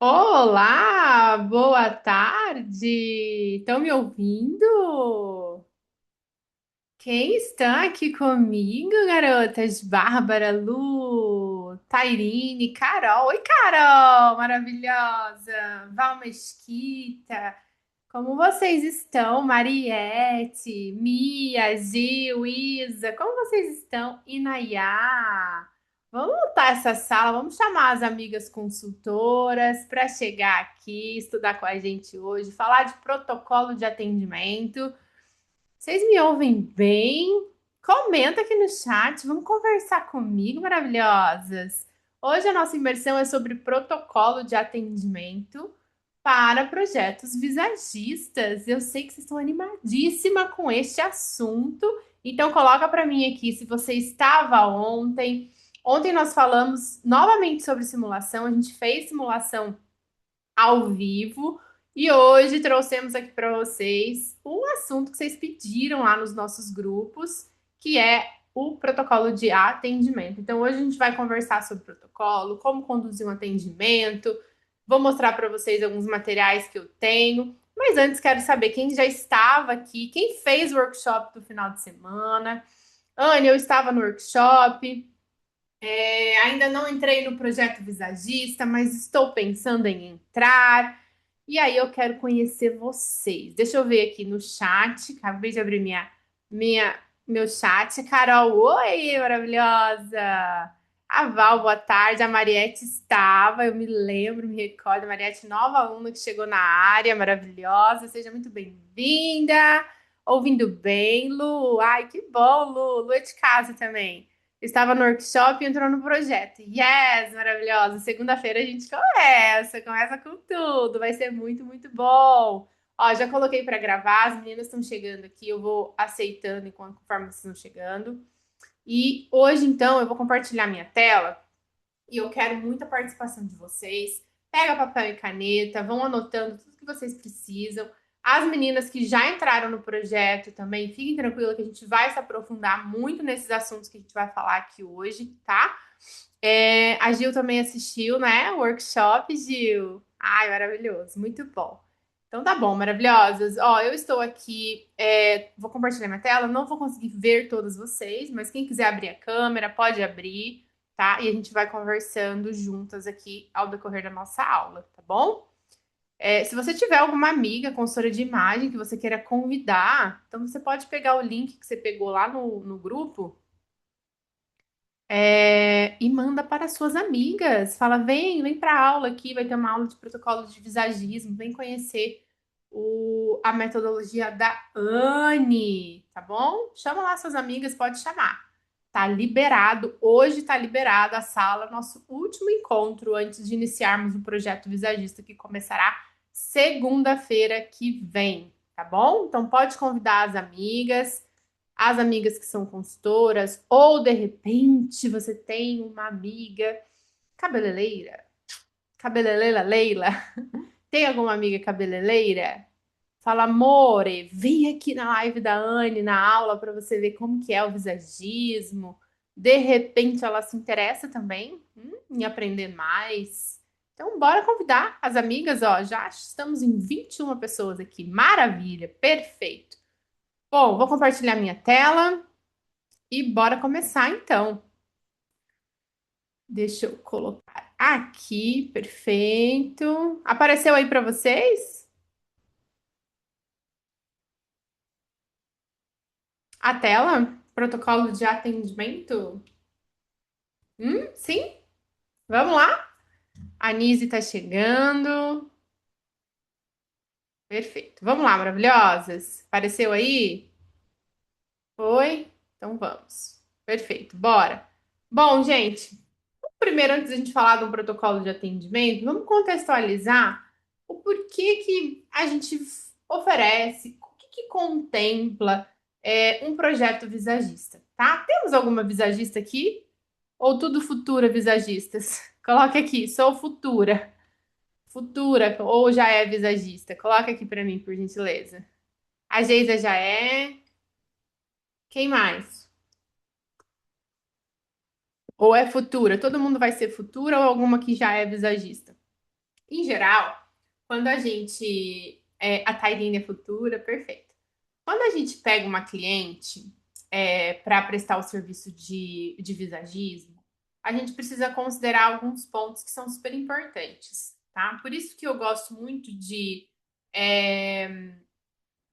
Olá, boa tarde. Estão me ouvindo? Quem está aqui comigo, garotas? Bárbara, Lu, Tairine, Carol. Oi, Carol, maravilhosa. Val Mesquita. Como vocês estão? Mariette, Mia, Gil, Isa. Como vocês estão? Inayá. Vamos montar essa sala, vamos chamar as amigas consultoras para chegar aqui, estudar com a gente hoje, falar de protocolo de atendimento. Vocês me ouvem bem? Comenta aqui no chat, vamos conversar comigo, maravilhosas. Hoje a nossa imersão é sobre protocolo de atendimento para projetos visagistas. Eu sei que vocês estão animadíssima com este assunto, então coloca para mim aqui se você estava ontem. Ontem nós falamos novamente sobre simulação, a gente fez simulação ao vivo. E hoje trouxemos aqui para vocês um assunto que vocês pediram lá nos nossos grupos, que é o protocolo de atendimento. Então, hoje a gente vai conversar sobre protocolo, como conduzir um atendimento. Vou mostrar para vocês alguns materiais que eu tenho. Mas antes, quero saber quem já estava aqui, quem fez o workshop do final de semana. Anne, eu estava no workshop. Ainda não entrei no projeto Visagista, mas estou pensando em entrar. E aí eu quero conhecer vocês. Deixa eu ver aqui no chat. Acabei de abrir meu chat. Carol, oi, maravilhosa. A Val, boa tarde. A Mariette estava, eu me lembro, me recordo. A Mariette, nova aluna que chegou na área, maravilhosa. Seja muito bem-vinda. Ouvindo bem, Lu. Ai, que bom, Lu. Lu é de casa também. Estava no workshop e entrou no projeto. Yes, maravilhosa. Segunda-feira a gente começa com tudo. Vai ser muito, muito bom. Ó, já coloquei para gravar, as meninas estão chegando aqui, eu vou aceitando conforme vocês estão chegando. E hoje, então, eu vou compartilhar minha tela e eu quero muita participação de vocês. Pega papel e caneta, vão anotando tudo que vocês precisam. As meninas que já entraram no projeto também, fiquem tranquilas que a gente vai se aprofundar muito nesses assuntos que a gente vai falar aqui hoje, tá? A Gil também assistiu, né? O workshop, Gil. Ai, maravilhoso, muito bom. Então tá bom, maravilhosas. Ó, eu estou aqui, vou compartilhar minha tela, não vou conseguir ver todos vocês, mas quem quiser abrir a câmera, pode abrir, tá? E a gente vai conversando juntas aqui ao decorrer da nossa aula, tá bom? Se você tiver alguma amiga consultora de imagem que você queira convidar, então você pode pegar o link que você pegou lá no grupo, e manda para suas amigas. Fala, vem para a aula aqui, vai ter uma aula de protocolo de visagismo, vem conhecer a metodologia da Anne, tá bom? Chama lá suas amigas, pode chamar. Tá liberado, hoje tá liberado a sala, nosso último encontro antes de iniciarmos o projeto Visagista, que começará segunda-feira que vem, tá bom? Então pode convidar as amigas que são consultoras, ou de repente você tem uma amiga cabeleireira, cabeleireira Leila, tem alguma amiga cabeleireira? Fala, amore, vem aqui na live da Anne, na aula, para você ver como que é o visagismo. De repente ela se interessa também em aprender mais. Então, bora convidar as amigas, ó. Já estamos em 21 pessoas aqui. Maravilha, perfeito. Bom, vou compartilhar minha tela e bora começar então. Deixa eu colocar aqui, perfeito. Apareceu aí para vocês a tela? Protocolo de atendimento? Sim? Vamos lá? A Nise tá chegando. Perfeito. Vamos lá, maravilhosas. Apareceu aí? Foi? Então vamos. Perfeito, bora. Bom, gente, primeiro, antes da gente falar de um protocolo de atendimento, vamos contextualizar o porquê que a gente oferece, o que que contempla um projeto visagista, tá? Temos alguma visagista aqui? Ou tudo futura visagistas? Coloque aqui, sou futura. Futura ou já é visagista? Coloca aqui pra mim, por gentileza. A Geisa já é. Quem mais? Ou é futura? Todo mundo vai ser futura ou alguma que já é visagista? Em geral, quando a gente. A Tairine é futura, perfeito. Quando a gente pega uma cliente para prestar o serviço de visagismo, a gente precisa considerar alguns pontos que são super importantes, tá? Por isso que eu gosto muito de é,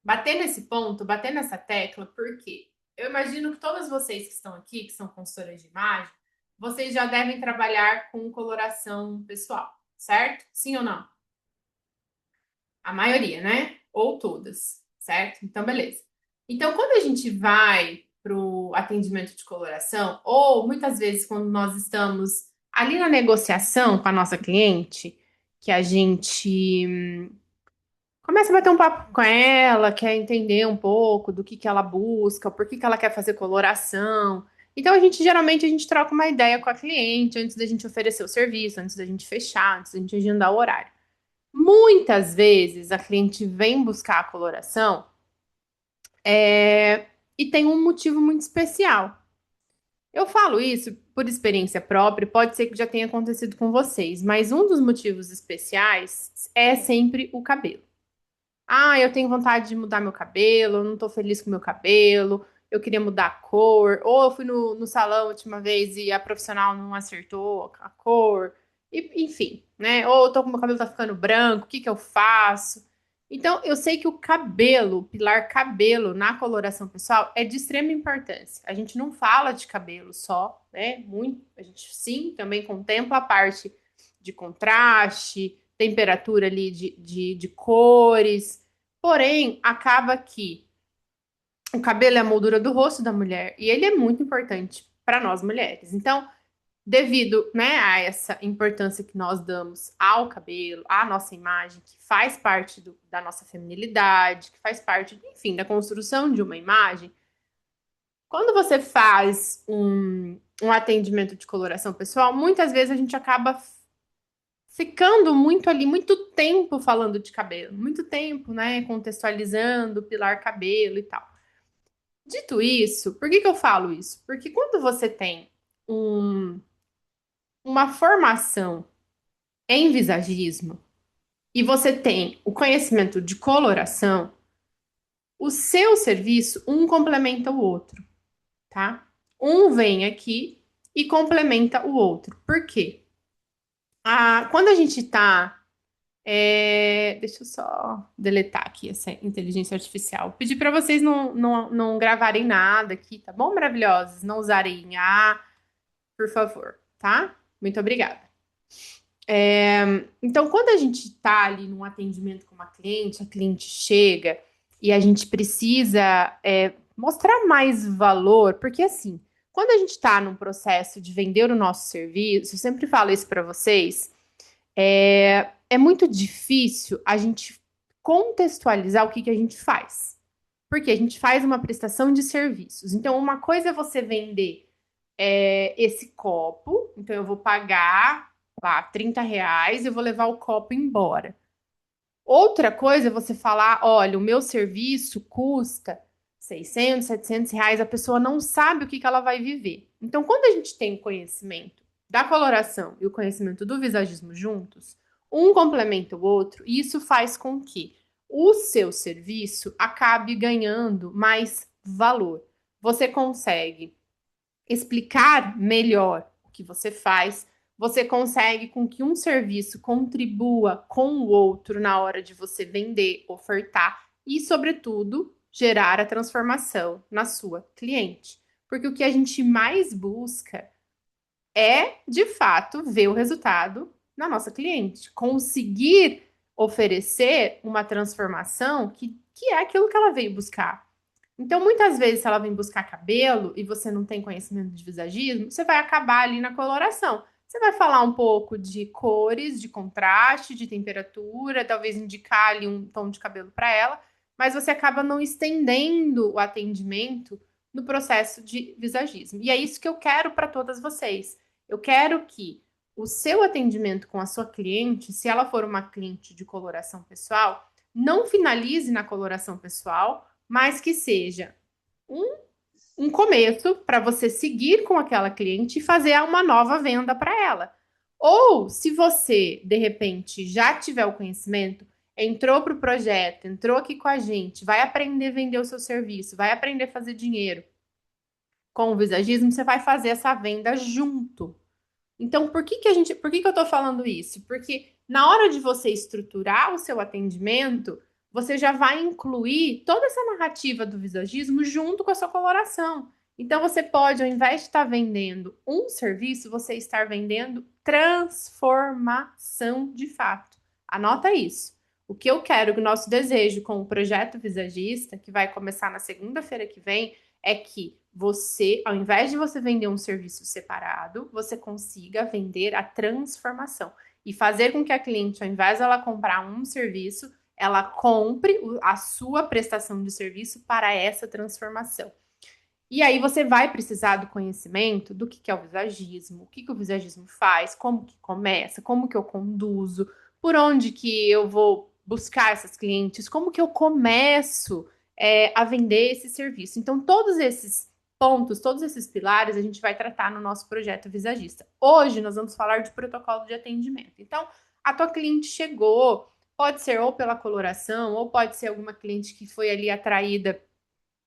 bater nesse ponto, bater nessa tecla, porque eu imagino que todas vocês que estão aqui, que são consultoras de imagem, vocês já devem trabalhar com coloração pessoal, certo? Sim ou não? A maioria, né? Ou todas, certo? Então, beleza. Então, quando a gente vai para o atendimento de coloração, ou muitas vezes quando nós estamos ali na negociação com a nossa cliente, que a gente começa a bater um papo com ela, quer entender um pouco do que ela busca, por que ela quer fazer coloração. Então, geralmente a gente troca uma ideia com a cliente antes da gente oferecer o serviço, antes da gente fechar, antes da gente agendar o horário. Muitas vezes a cliente vem buscar a coloração e tem um motivo muito especial. Eu falo isso por experiência própria, pode ser que já tenha acontecido com vocês, mas um dos motivos especiais é sempre o cabelo. Ah, eu tenho vontade de mudar meu cabelo, eu não tô feliz com meu cabelo, eu queria mudar a cor, ou eu fui no salão a última vez e a profissional não acertou a cor, enfim, né? Ou eu tô com meu cabelo tá ficando branco, o que que eu faço? Então, eu sei que o cabelo, o pilar cabelo na coloração pessoal é de extrema importância. A gente não fala de cabelo só, né? Muito, a gente sim também contempla a parte de contraste, temperatura ali de cores. Porém, acaba que o cabelo é a moldura do rosto da mulher e ele é muito importante para nós mulheres. Então, devido, né, a essa importância que nós damos ao cabelo, à nossa imagem, que faz parte da nossa feminilidade, que faz parte, enfim, da construção de uma imagem, quando você faz um atendimento de coloração pessoal, muitas vezes a gente acaba ficando muito ali, muito tempo falando de cabelo, muito tempo, né, contextualizando, pilar cabelo e tal. Dito isso, por que que eu falo isso? Porque quando você tem um- uma formação em visagismo e você tem o conhecimento de coloração, o seu serviço um complementa o outro, tá? Um vem aqui e complementa o outro. Por quê? Quando a gente tá deixa eu só deletar aqui essa inteligência artificial. Pedir para vocês não gravarem nada aqui, tá bom, maravilhosos? Não usarem A, por favor, tá? Muito obrigada. Então, quando a gente está ali num atendimento com uma cliente, a cliente chega e a gente precisa mostrar mais valor, porque assim, quando a gente está num processo de vender o nosso serviço, eu sempre falo isso para vocês. É muito difícil a gente contextualizar o que que a gente faz. Porque a gente faz uma prestação de serviços. Então, uma coisa é você vender esse copo. Então, eu vou pagar lá R$ 30 e eu vou levar o copo embora. Outra coisa é você falar: olha, o meu serviço custa R$ 600, R$ 700, a pessoa não sabe o que que ela vai viver. Então, quando a gente tem o conhecimento da coloração e o conhecimento do visagismo juntos, um complementa o outro, e isso faz com que o seu serviço acabe ganhando mais valor. Você consegue explicar melhor o que você faz, você consegue com que um serviço contribua com o outro na hora de você vender, ofertar e, sobretudo, gerar a transformação na sua cliente. Porque o que a gente mais busca é, de fato, ver o resultado na nossa cliente, conseguir oferecer uma transformação que é aquilo que ela veio buscar. Então, muitas vezes, se ela vem buscar cabelo e você não tem conhecimento de visagismo, você vai acabar ali na coloração. Você vai falar um pouco de cores, de contraste, de temperatura, talvez indicar ali um tom de cabelo para ela, mas você acaba não estendendo o atendimento no processo de visagismo. E é isso que eu quero para todas vocês. Eu quero que o seu atendimento com a sua cliente, se ela for uma cliente de coloração pessoal, não finalize na coloração pessoal, mas que seja um, começo para você seguir com aquela cliente e fazer uma nova venda para ela. Ou se você, de repente, já tiver o conhecimento, entrou para o projeto, entrou aqui com a gente, vai aprender a vender o seu serviço, vai aprender a fazer dinheiro com o visagismo, você vai fazer essa venda junto. Então, por que que eu tô falando isso? Porque na hora de você estruturar o seu atendimento, você já vai incluir toda essa narrativa do visagismo junto com a sua coloração. Então, você pode, ao invés de estar vendendo um serviço, você estar vendendo transformação de fato. Anota isso. O que eu quero, o nosso desejo com o projeto Visagista, que vai começar na segunda-feira que vem, é que você, ao invés de você vender um serviço separado, você consiga vender a transformação e fazer com que a cliente, ao invés de ela comprar um serviço, ela compre a sua prestação de serviço para essa transformação. E aí você vai precisar do conhecimento do que é o visagismo, o que o visagismo faz, como que começa, como que eu conduzo, por onde que eu vou buscar essas clientes, como que eu começo a vender esse serviço. Então, todos esses pontos, todos esses pilares, a gente vai tratar no nosso projeto Visagista. Hoje, nós vamos falar de protocolo de atendimento. Então, a tua cliente chegou, pode ser ou pela coloração, ou pode ser alguma cliente que foi ali atraída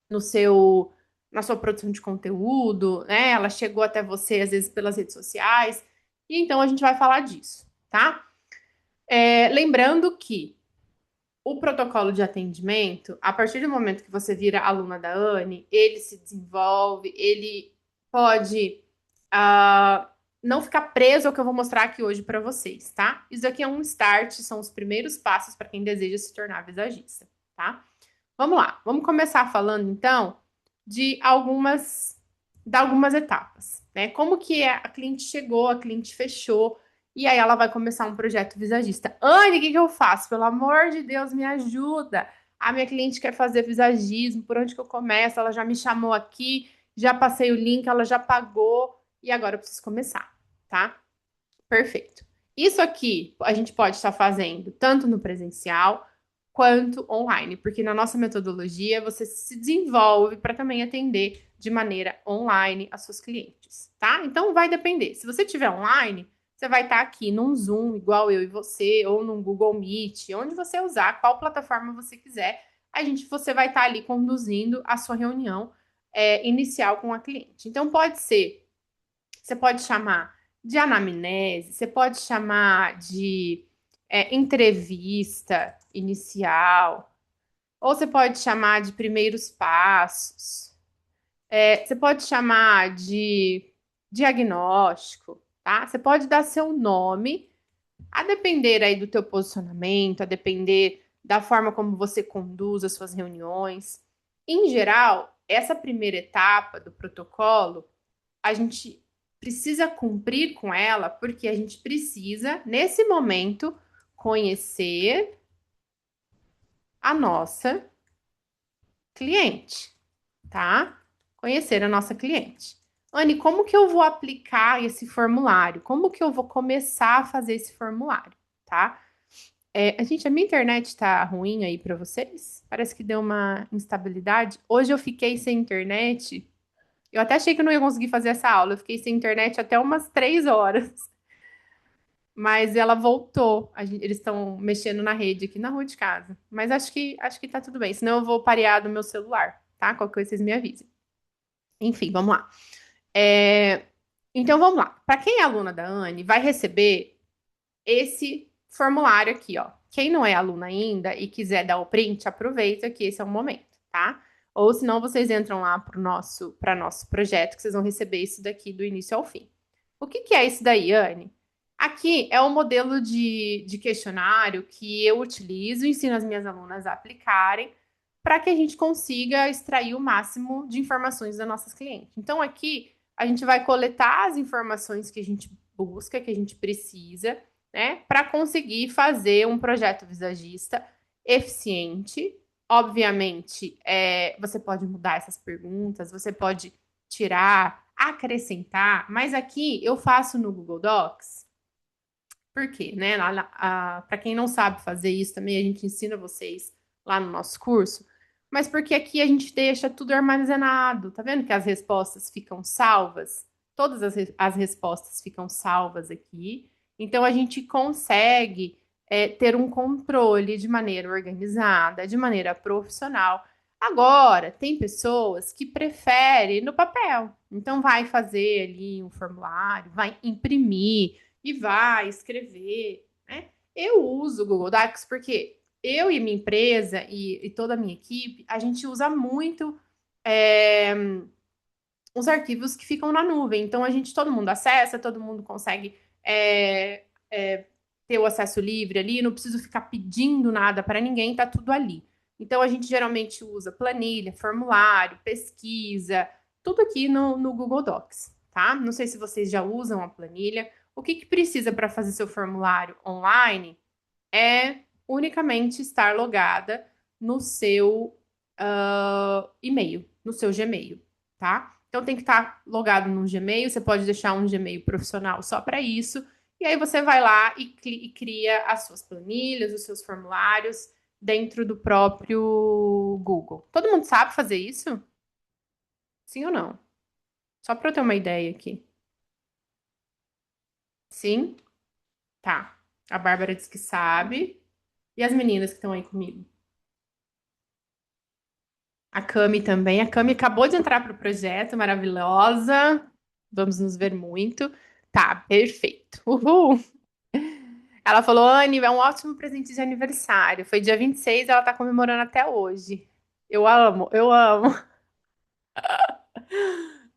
no seu na sua produção de conteúdo, né? Ela chegou até você às vezes pelas redes sociais. E então a gente vai falar disso, tá? Lembrando que o protocolo de atendimento, a partir do momento que você vira aluna da Anne, ele se desenvolve, ele pode não ficar preso ao que eu vou mostrar aqui hoje para vocês, tá? Isso aqui é um start, são os primeiros passos para quem deseja se tornar visagista, tá? Vamos lá, vamos começar falando então de algumas etapas, né? Como que a cliente chegou, a cliente fechou, e aí ela vai começar um projeto visagista. Anne, o que que eu faço? Pelo amor de Deus, me ajuda. A minha cliente quer fazer visagismo, por onde que eu começo? Ela já me chamou aqui, já passei o link, ela já pagou, e agora eu preciso começar, tá? Perfeito. Isso aqui a gente pode estar fazendo tanto no presencial quanto online, porque na nossa metodologia você se desenvolve para também atender de maneira online as suas clientes, tá? Então vai depender. Se você tiver online, você vai estar aqui num Zoom, igual eu e você, ou num Google Meet, onde você usar, qual plataforma você quiser, você vai estar ali conduzindo a sua reunião inicial com a cliente. Então pode ser, você pode chamar de anamnese, você pode chamar de entrevista inicial, ou você pode chamar de primeiros passos, você pode chamar de diagnóstico, tá? Você pode dar seu nome, a depender aí do teu posicionamento, a depender da forma como você conduz as suas reuniões. Em geral, essa primeira etapa do protocolo, a gente precisa cumprir com ela, porque a gente precisa, nesse momento, conhecer a nossa cliente, tá? Conhecer a nossa cliente. Anne, como que eu vou aplicar esse formulário? Como que eu vou começar a fazer esse formulário, tá? A minha internet tá ruim aí para vocês? Parece que deu uma instabilidade. Hoje eu fiquei sem internet. Eu até achei que eu não ia conseguir fazer essa aula. Eu fiquei sem internet até umas 3 horas. Mas ela voltou. Eles estão mexendo na rede aqui na rua de casa. Mas acho que tá tudo bem. Senão eu vou parear do meu celular, tá? Qualquer coisa vocês me avisem. Enfim, vamos lá. É, Então vamos lá. Para quem é aluna da Anne, vai receber esse formulário aqui, ó. Quem não é aluna ainda e quiser dar o print, aproveita que esse é o momento, tá? Ou senão vocês entram lá para nosso projeto que vocês vão receber isso daqui do início ao fim. O que que é isso daí, Anne? Aqui é o modelo de questionário que eu utilizo e ensino as minhas alunas a aplicarem para que a gente consiga extrair o máximo de informações das nossas clientes. Então, aqui a gente vai coletar as informações que a gente busca, que a gente precisa, né, para conseguir fazer um projeto visagista eficiente. Obviamente, você pode mudar essas perguntas, você pode tirar, acrescentar, mas aqui eu faço no Google Docs. Por quê, né? Para quem não sabe fazer isso também, a gente ensina vocês lá no nosso curso, mas porque aqui a gente deixa tudo armazenado. Tá vendo que as respostas ficam salvas? Todas as respostas ficam salvas aqui. Então a gente consegue ter um controle de maneira organizada, de maneira profissional. Agora, tem pessoas que preferem no papel. Então vai fazer ali um formulário, vai imprimir e vai escrever, né? Eu uso o Google Docs porque eu e minha empresa e toda a minha equipe, a gente usa muito é, os arquivos que ficam na nuvem. Então a gente, todo mundo acessa, todo mundo consegue é, é, ter o acesso livre ali, não preciso ficar pedindo nada para ninguém, tá tudo ali. Então a gente geralmente usa planilha, formulário, pesquisa, tudo aqui no Google Docs, tá? Não sei se vocês já usam a planilha. O que precisa para fazer seu formulário online é unicamente estar logada no seu e-mail, no seu Gmail, tá? Então tem que estar logado no Gmail, você pode deixar um Gmail profissional só para isso, e aí você vai lá e cria as suas planilhas, os seus formulários dentro do próprio Google. Todo mundo sabe fazer isso? Sim ou não? Só para eu ter uma ideia aqui. Sim? Tá. A Bárbara diz que sabe. E as meninas que estão aí comigo? A Cami também. A Cami acabou de entrar para o projeto, maravilhosa. Vamos nos ver muito. Tá, perfeito. Uhul. Ela falou, Anne, é um ótimo presente de aniversário. Foi dia 26, ela tá comemorando até hoje. Eu amo, eu amo.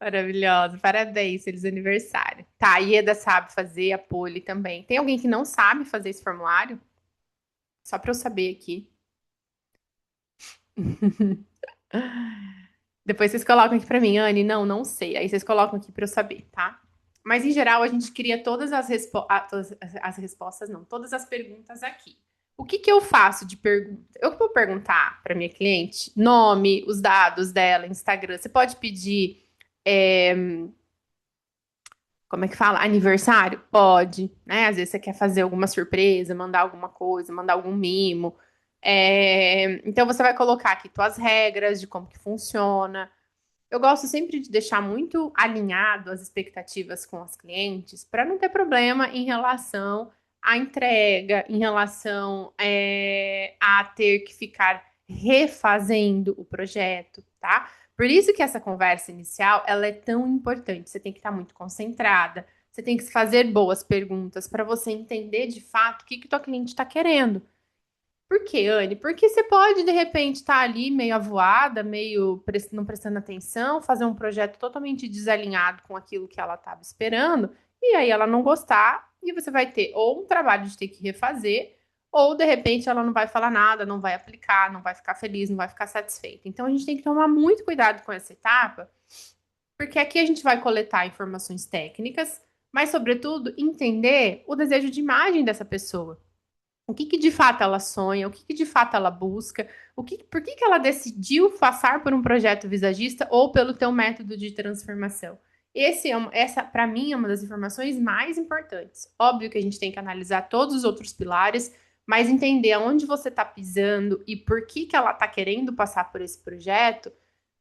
Maravilhosa. Parabéns, feliz aniversário. Tá, a Ieda sabe fazer, a Poli também. Tem alguém que não sabe fazer esse formulário? Só para eu saber aqui. Depois vocês colocam aqui pra mim, Anne, não sei. Aí vocês colocam aqui pra eu saber, tá? Mas em geral a gente cria todas as respostas, não, todas as perguntas aqui. O que que eu faço de pergunta? Eu vou perguntar para minha cliente nome, os dados dela, Instagram. Você pode pedir, é, como é que fala? Aniversário? Pode, né? Às vezes você quer fazer alguma surpresa, mandar alguma coisa, mandar algum mimo. Então você vai colocar aqui tuas regras de como que funciona. Eu gosto sempre de deixar muito alinhado as expectativas com os clientes para não ter problema em relação à entrega, em relação a ter que ficar refazendo o projeto, tá? Por isso que essa conversa inicial ela é tão importante. Você tem que estar muito concentrada, você tem que fazer boas perguntas para você entender de fato o que que o teu cliente está querendo. Por quê, Anne? Porque você pode, de repente, estar ali meio avoada, meio não prestando atenção, fazer um projeto totalmente desalinhado com aquilo que ela estava esperando, e aí ela não gostar, e você vai ter ou um trabalho de ter que refazer, ou de repente ela não vai falar nada, não vai aplicar, não vai ficar feliz, não vai ficar satisfeita. Então a gente tem que tomar muito cuidado com essa etapa, porque aqui a gente vai coletar informações técnicas, mas, sobretudo, entender o desejo de imagem dessa pessoa. O que que de fato ela sonha, o que que de fato ela busca, por que que ela decidiu passar por um projeto visagista ou pelo teu método de transformação. Essa, para mim, é uma das informações mais importantes. Óbvio que a gente tem que analisar todos os outros pilares, mas entender aonde você está pisando e por que que ela está querendo passar por esse projeto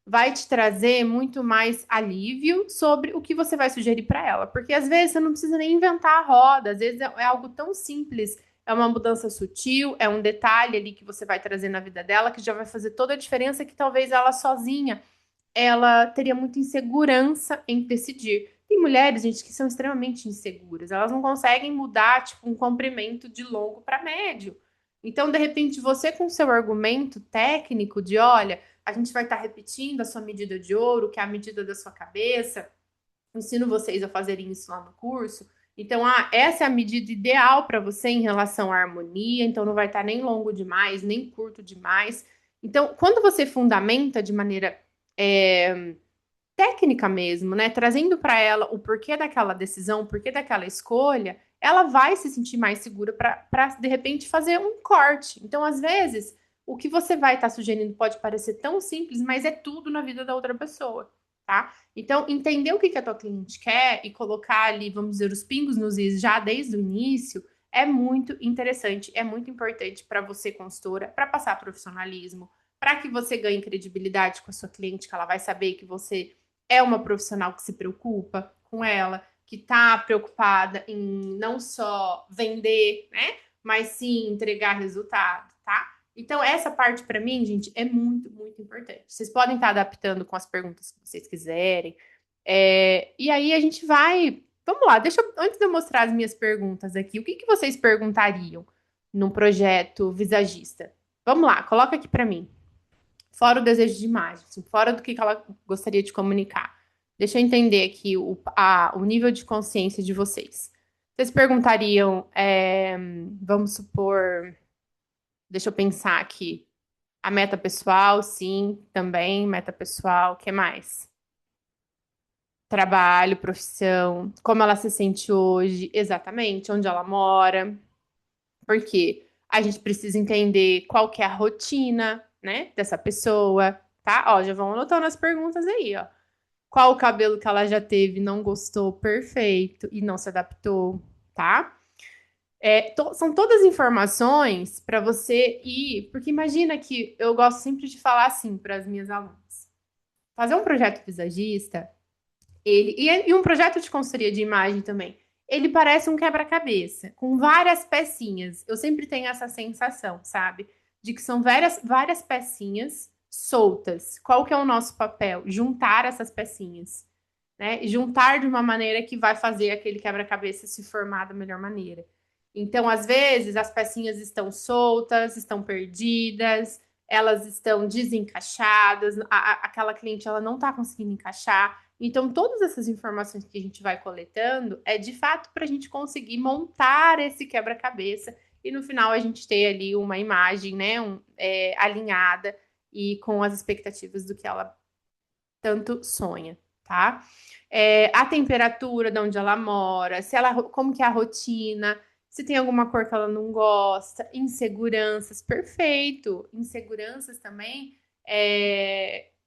vai te trazer muito mais alívio sobre o que você vai sugerir para ela. Porque às vezes você não precisa nem inventar a roda, às vezes é algo tão simples, é uma mudança sutil, é um detalhe ali que você vai trazer na vida dela que já vai fazer toda a diferença que talvez ela sozinha ela teria muita insegurança em decidir. Tem mulheres, gente, que são extremamente inseguras. Elas não conseguem mudar, tipo, um comprimento de longo para médio. Então, de repente, você com seu argumento técnico de, olha, a gente vai estar repetindo a sua medida de ouro, que é a medida da sua cabeça. Ensino vocês a fazerem isso lá no curso. Então, essa é a medida ideal para você em relação à harmonia. Então, não vai estar nem longo demais, nem curto demais. Então, quando você fundamenta de maneira é, técnica mesmo, né? Trazendo para ela o porquê daquela decisão, o porquê daquela escolha, ela vai se sentir mais segura para de repente fazer um corte. Então, às vezes, o que você vai estar sugerindo pode parecer tão simples, mas é tudo na vida da outra pessoa, tá? Então, entender o que a tua cliente quer e colocar ali, vamos dizer, os pingos nos is já desde o início é muito interessante, é muito importante para você, consultora, para passar profissionalismo, para que você ganhe credibilidade com a sua cliente, que ela vai saber que você é uma profissional que se preocupa com ela, que está preocupada em não só vender, né? Mas sim entregar resultado, tá? Então, essa parte para mim, gente, é muito, muito importante. Vocês podem estar adaptando com as perguntas que vocês quiserem. E aí a gente vai. Vamos lá, antes de eu mostrar as minhas perguntas aqui, o que que vocês perguntariam num projeto visagista? Vamos lá, coloca aqui para mim. Fora o desejo de imagem, assim, fora do que ela gostaria de comunicar. Deixa eu entender aqui o nível de consciência de vocês. Vocês perguntariam, vamos supor, deixa eu pensar aqui. A meta pessoal, sim, também, meta pessoal, o que mais? Trabalho, profissão, como ela se sente hoje, exatamente, onde ela mora. Por quê? A gente precisa entender qual que é a rotina, né, dessa pessoa, tá? Ó, já vão anotando as perguntas aí, ó. Qual o cabelo que ela já teve, não gostou, perfeito, e não se adaptou, tá? São todas informações para você ir, porque imagina que eu gosto sempre de falar assim para as minhas alunas. Fazer um projeto visagista, e um projeto de consultoria de imagem também, ele parece um quebra-cabeça, com várias pecinhas. Eu sempre tenho essa sensação, sabe? De que são várias pecinhas soltas. Qual que é o nosso papel? Juntar essas pecinhas, né? Juntar de uma maneira que vai fazer aquele quebra-cabeça se formar da melhor maneira. Então, às vezes, as pecinhas estão soltas, estão perdidas, elas estão desencaixadas, aquela cliente ela não está conseguindo encaixar. Então, todas essas informações que a gente vai coletando é de fato para a gente conseguir montar esse quebra-cabeça e no final a gente ter ali uma imagem, né, alinhada e com as expectativas do que ela tanto sonha, tá? A temperatura de onde ela mora, se ela, como que é a rotina, se tem alguma cor que ela não gosta, inseguranças, perfeito. Inseguranças também,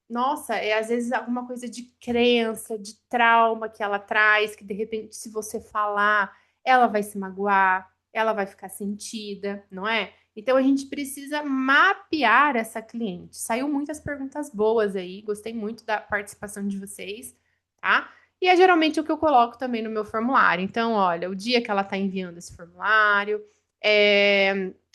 nossa, às vezes alguma coisa de crença, de trauma que ela traz, que de repente, se você falar, ela vai se magoar, ela vai ficar sentida, não é? Então a gente precisa mapear essa cliente. Saiu muitas perguntas boas aí, gostei muito da participação de vocês, tá? E é geralmente o que eu coloco também no meu formulário. Então, olha, o dia que ela está enviando esse formulário,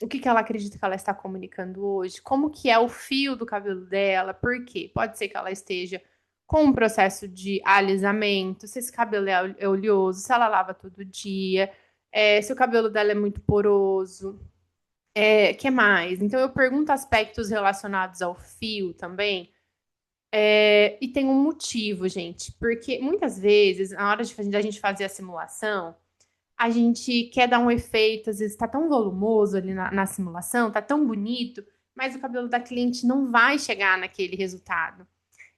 o que que ela acredita que ela está comunicando hoje, como que é o fio do cabelo dela, por quê? Pode ser que ela esteja com um processo de alisamento, se esse cabelo é oleoso, se ela lava todo dia, se o cabelo dela é muito poroso, que mais? Então, eu pergunto aspectos relacionados ao fio também. E tem um motivo, gente, porque muitas vezes, na hora da gente fazer a simulação, a gente quer dar um efeito, às vezes está tão volumoso ali na simulação, tá tão bonito, mas o cabelo da cliente não vai chegar naquele resultado.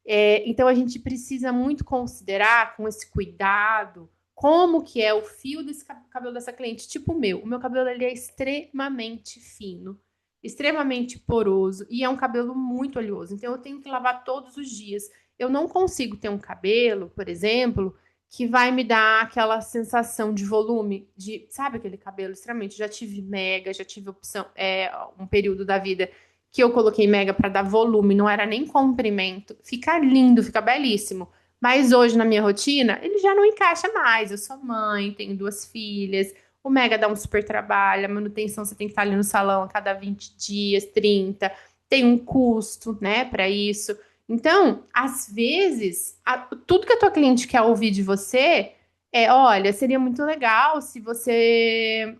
Então a gente precisa muito considerar com esse cuidado como que é o fio desse cabelo dessa cliente, tipo o meu cabelo ele é extremamente fino, extremamente poroso e é um cabelo muito oleoso, então eu tenho que lavar todos os dias. Eu não consigo ter um cabelo, por exemplo, que vai me dar aquela sensação de volume, sabe aquele cabelo extremamente, já tive mega, já tive opção, um período da vida que eu coloquei mega para dar volume, não era nem comprimento. Fica lindo, fica belíssimo. Mas hoje na minha rotina, ele já não encaixa mais. Eu sou mãe, tenho duas filhas. O mega dá um super trabalho, a manutenção você tem que estar ali no salão a cada 20 dias, 30. Tem um custo, né, para isso. Então, às vezes, tudo que a tua cliente quer ouvir de você olha, seria muito legal se você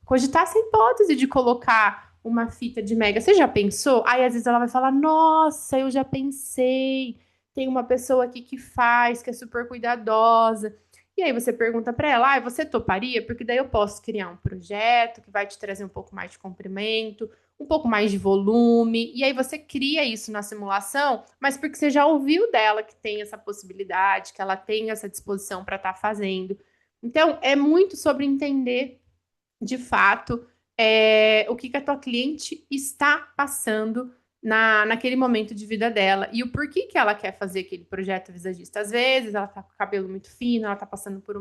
cogitasse a hipótese de colocar uma fita de mega. Você já pensou? Aí às vezes ela vai falar: Nossa, eu já pensei. Tem uma pessoa aqui que faz, que é super cuidadosa. E aí você pergunta para ela: você toparia? Porque daí eu posso criar um projeto que vai te trazer um pouco mais de comprimento, um pouco mais de volume. E aí você cria isso na simulação, mas porque você já ouviu dela que tem essa possibilidade, que ela tem essa disposição para estar fazendo. Então, é muito sobre entender de fato o que a tua cliente está passando naquele momento de vida dela e o porquê que ela quer fazer aquele projeto visagista. Às vezes ela tá com o cabelo muito fino, ela tá passando por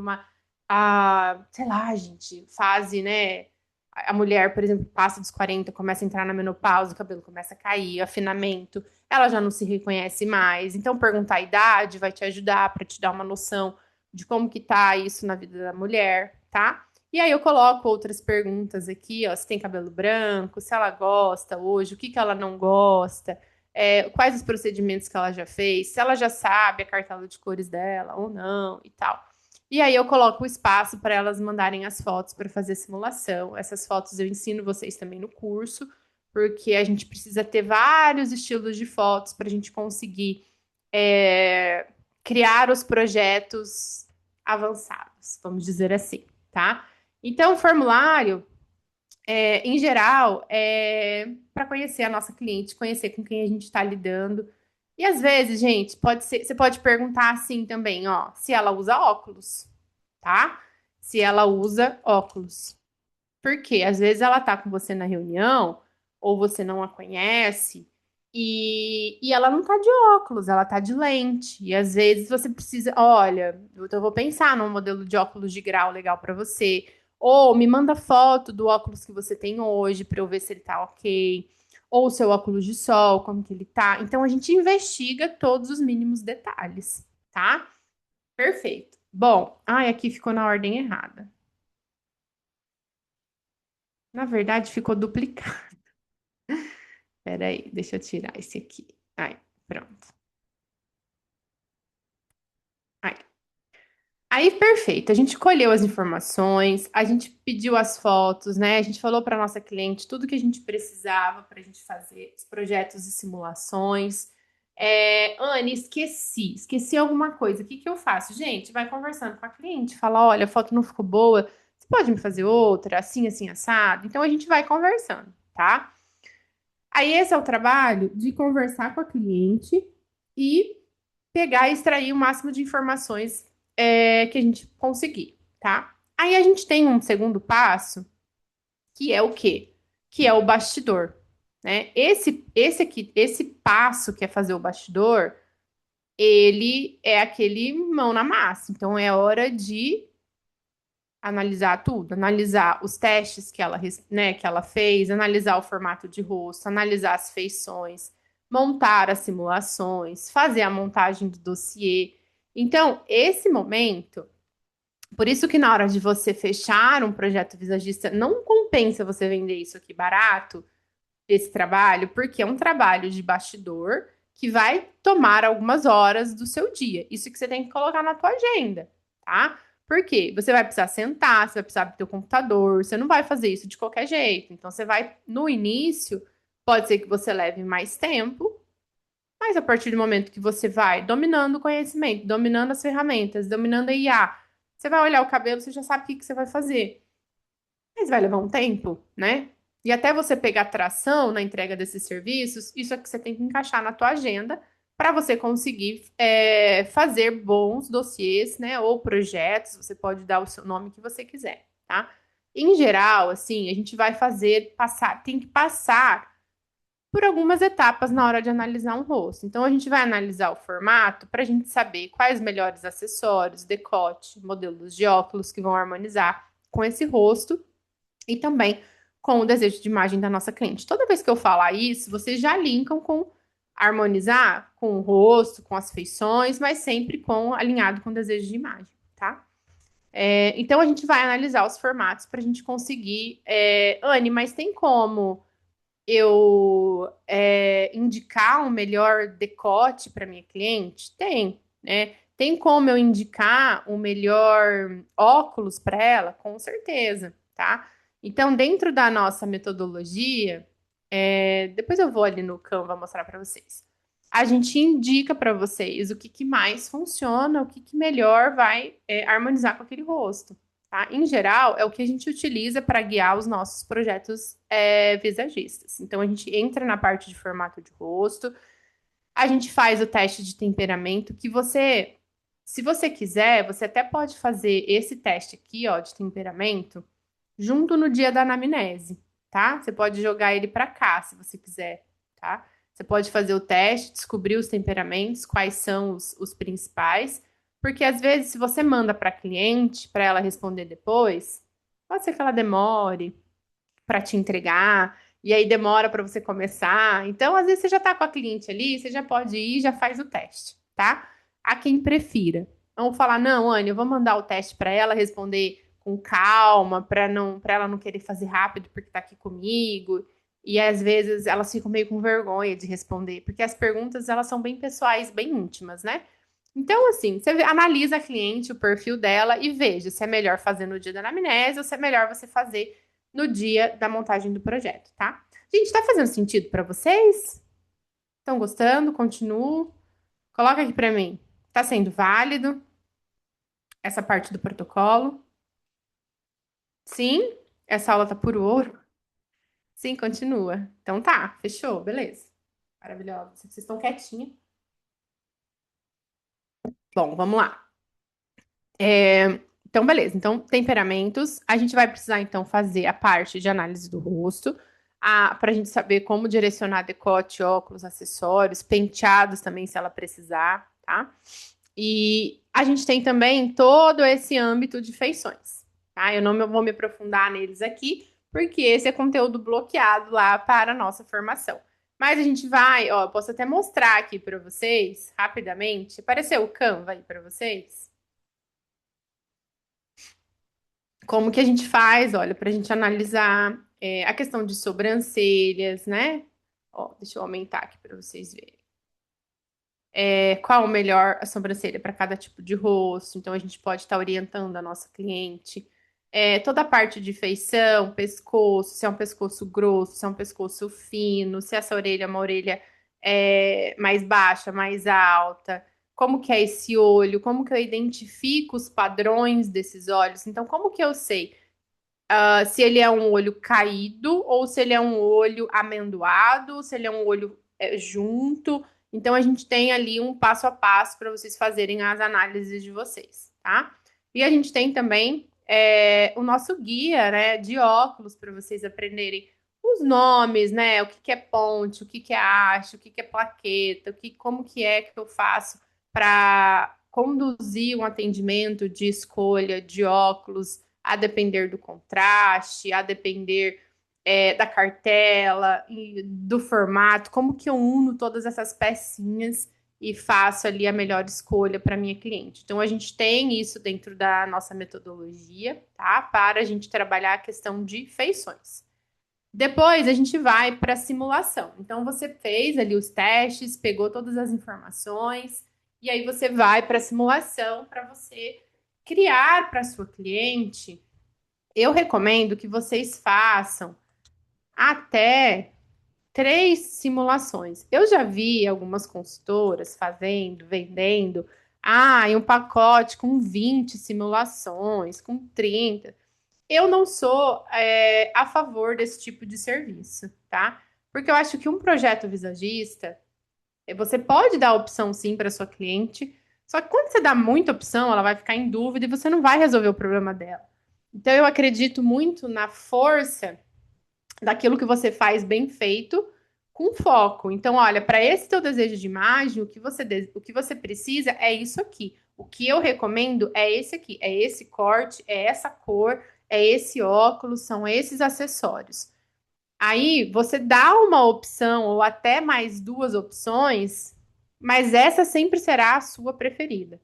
sei lá, gente, fase, né? A mulher, por exemplo, passa dos 40, começa a entrar na menopausa, o cabelo começa a cair, afinamento, ela já não se reconhece mais. Então, perguntar a idade vai te ajudar para te dar uma noção de como que tá isso na vida da mulher, tá? E aí eu coloco outras perguntas aqui, ó, se tem cabelo branco, se ela gosta hoje, o que que ela não gosta, quais os procedimentos que ela já fez, se ela já sabe a cartela de cores dela ou não e tal. E aí eu coloco o espaço para elas mandarem as fotos para fazer simulação. Essas fotos eu ensino vocês também no curso, porque a gente precisa ter vários estilos de fotos para a gente conseguir é, criar os projetos avançados, vamos dizer assim, tá? Então, o formulário, em geral, é para conhecer a nossa cliente, conhecer com quem a gente está lidando. E às vezes, gente, pode ser, você pode perguntar assim também, ó, se ela usa óculos, tá? Se ela usa óculos. Porque às vezes ela tá com você na reunião, ou você não a conhece, e ela não tá de óculos, ela tá de lente. E às vezes você precisa, olha, eu vou pensar num modelo de óculos de grau legal para você. Ou me manda foto do óculos que você tem hoje para eu ver se ele tá ok. Ou o seu óculos de sol, como que ele tá. Então a gente investiga todos os mínimos detalhes, tá? Perfeito. Bom, ai, aqui ficou na ordem errada. Na verdade, ficou duplicado. Peraí, deixa eu tirar esse aqui. Aí, pronto. Aí. Aí, perfeito. A gente colheu as informações, a gente pediu as fotos, né? A gente falou para nossa cliente tudo que a gente precisava para a gente fazer os projetos e simulações. Anne, esqueci alguma coisa. O que que eu faço? Gente, vai conversando com a cliente, fala: olha, a foto não ficou boa, você pode me fazer outra, assim, assim, assado? Então a gente vai conversando, tá? Aí esse é o trabalho de conversar com a cliente e pegar e extrair o máximo de informações que a gente conseguir, tá? Aí a gente tem um segundo passo, que é o quê? Que é o bastidor, né? Esse passo que é fazer o bastidor, ele é aquele mão na massa. Então é hora de analisar tudo, analisar os testes que ela, né, que ela fez, analisar o formato de rosto, analisar as feições, montar as simulações, fazer a montagem do dossiê. Então, esse momento, por isso que na hora de você fechar um projeto visagista, não compensa você vender isso aqui barato, esse trabalho, porque é um trabalho de bastidor que vai tomar algumas horas do seu dia. Isso que você tem que colocar na tua agenda, tá? Porque você vai precisar sentar, você vai precisar do teu computador, você não vai fazer isso de qualquer jeito. Então você vai, no início, pode ser que você leve mais tempo, mas a partir do momento que você vai dominando o conhecimento, dominando as ferramentas, dominando a IA, você vai olhar o cabelo, você já sabe o que que você vai fazer. Mas vai levar um tempo, né? E até você pegar tração na entrega desses serviços, isso é que você tem que encaixar na tua agenda para você conseguir fazer bons dossiês, né? Ou projetos, você pode dar o seu nome que você quiser, tá? Em geral, assim, a gente vai tem que passar por algumas etapas na hora de analisar um rosto. Então, a gente vai analisar o formato para a gente saber quais melhores acessórios, decote, modelos de óculos que vão harmonizar com esse rosto e também com o desejo de imagem da nossa cliente. Toda vez que eu falar isso, vocês já linkam com harmonizar com o rosto, com as feições, mas sempre alinhado com o desejo de imagem, tá? Então a gente vai analisar os formatos para a gente conseguir. Anne, mas tem como eu indicar um melhor decote para minha cliente? Tem, né? Tem como eu indicar um melhor óculos para ela? Com certeza, tá? Então, dentro da nossa metodologia, depois eu vou ali no Canva mostrar para vocês. A gente indica para vocês o que, que mais funciona, o que, que melhor vai harmonizar com aquele rosto. Tá? Em geral, é o que a gente utiliza para guiar os nossos projetos visagistas. Então, a gente entra na parte de formato de rosto, a gente faz o teste de temperamento, que você, se você quiser, você até pode fazer esse teste aqui, ó, de temperamento, junto no dia da anamnese, tá? Você pode jogar ele para cá, se você quiser, tá? Você pode fazer o teste, descobrir os temperamentos, quais são os principais, porque às vezes, se você manda para a cliente, para ela responder depois, pode ser que ela demore para te entregar, e aí demora para você começar. Então, às vezes, você já está com a cliente ali, você já pode ir e já faz o teste, tá? A quem prefira. Vamos falar, não, Anne, eu vou mandar o teste para ela responder com calma, para ela não querer fazer rápido porque tá aqui comigo. E às vezes elas ficam meio com vergonha de responder, porque as perguntas elas são bem pessoais, bem íntimas, né? Então, assim, analisa a cliente, o perfil dela e veja se é melhor fazer no dia da anamnese ou se é melhor você fazer no dia da montagem do projeto, tá? Gente, tá fazendo sentido para vocês? Estão gostando? Continuo. Coloca aqui para mim. Tá sendo válido essa parte do protocolo? Sim? Essa aula tá por ouro? Sim, continua. Então tá, fechou, beleza. Maravilhosa. Vocês estão quietinhos. Bom, vamos lá. Então, beleza. Então, temperamentos. A gente vai precisar, então, fazer a parte de análise do rosto, para a gente saber como direcionar decote, óculos, acessórios, penteados também, se ela precisar, tá? E a gente tem também todo esse âmbito de feições, tá? Eu não vou me aprofundar neles aqui, porque esse é conteúdo bloqueado lá para a nossa formação. Mas a gente vai, ó, posso até mostrar aqui para vocês, rapidamente. Apareceu o Canva aí para vocês? Como que a gente faz, olha, para a gente analisar a questão de sobrancelhas, né? Ó, deixa eu aumentar aqui para vocês verem. Qual o melhor a sobrancelha para cada tipo de rosto. Então, a gente pode estar orientando a nossa cliente. Toda a parte de feição, pescoço, se é um pescoço grosso, se é um pescoço fino, se essa orelha é uma orelha mais baixa, mais alta. Como que é esse olho? Como que eu identifico os padrões desses olhos? Então, como que eu sei? Se ele é um olho caído ou se ele é um olho amendoado, se ele é um olho junto. Então a gente tem ali um passo a passo para vocês fazerem as análises de vocês, tá? E a gente tem também o nosso guia, né, de óculos para vocês aprenderem os nomes, né? O que que é ponte, o que que é haste, o que que é plaqueta, como que é que eu faço para conduzir um atendimento de escolha de óculos a depender do contraste, a depender da cartela, e do formato, como que eu uno todas essas pecinhas e faço ali a melhor escolha para minha cliente. Então, a gente tem isso dentro da nossa metodologia, tá? Para a gente trabalhar a questão de feições. Depois, a gente vai para a simulação. Então, você fez ali os testes, pegou todas as informações, e aí você vai para a simulação para você criar para sua cliente. Eu recomendo que vocês façam até 3 simulações. Eu já vi algumas consultoras fazendo, vendendo, e um pacote com 20 simulações, com 30. Eu não sou a favor desse tipo de serviço, tá? Porque eu acho que um projeto visagista, você pode dar opção sim para sua cliente, só que quando você dá muita opção, ela vai ficar em dúvida e você não vai resolver o problema dela. Então, eu acredito muito na força daquilo que você faz bem feito, com foco. Então, olha, para esse teu desejo de imagem, o que você precisa é isso aqui. O que eu recomendo é esse aqui, é esse corte, é essa cor, é esse óculos, são esses acessórios. Aí você dá uma opção ou até mais 2 opções, mas essa sempre será a sua preferida.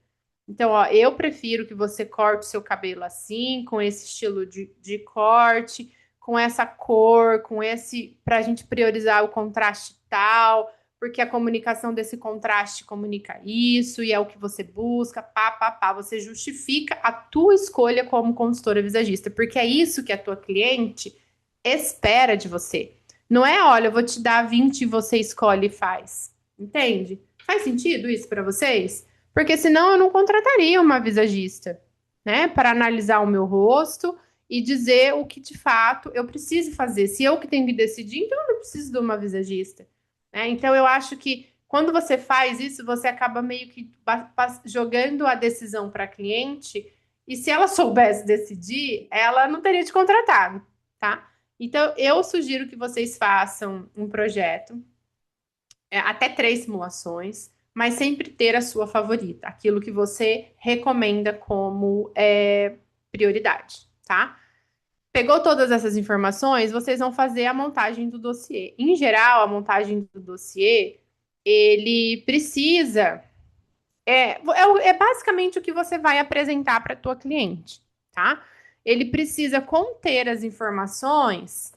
Então, ó, eu prefiro que você corte o seu cabelo assim, com esse estilo de corte, com essa cor, com esse, para a gente priorizar o contraste tal, porque a comunicação desse contraste comunica isso e é o que você busca, pá, pá, pá. Você justifica a tua escolha como consultora visagista, porque é isso que a tua cliente espera de você. Não é, olha, eu vou te dar 20 e você escolhe e faz. Entende? Faz sentido isso para vocês? Porque senão eu não contrataria uma visagista, né, para analisar o meu rosto e dizer o que de fato eu preciso fazer. Se eu que tenho que decidir, então eu não preciso de uma visagista, né? Então eu acho que quando você faz isso, você acaba meio que jogando a decisão para a cliente, e se ela soubesse decidir, ela não teria te contratado, tá? Então, eu sugiro que vocês façam um projeto, até 3 simulações, mas sempre ter a sua favorita, aquilo que você recomenda como prioridade, tá? Pegou todas essas informações, vocês vão fazer a montagem do dossiê. Em geral, a montagem do dossiê, ele precisa É basicamente o que você vai apresentar para a tua cliente, tá? Ele precisa conter as informações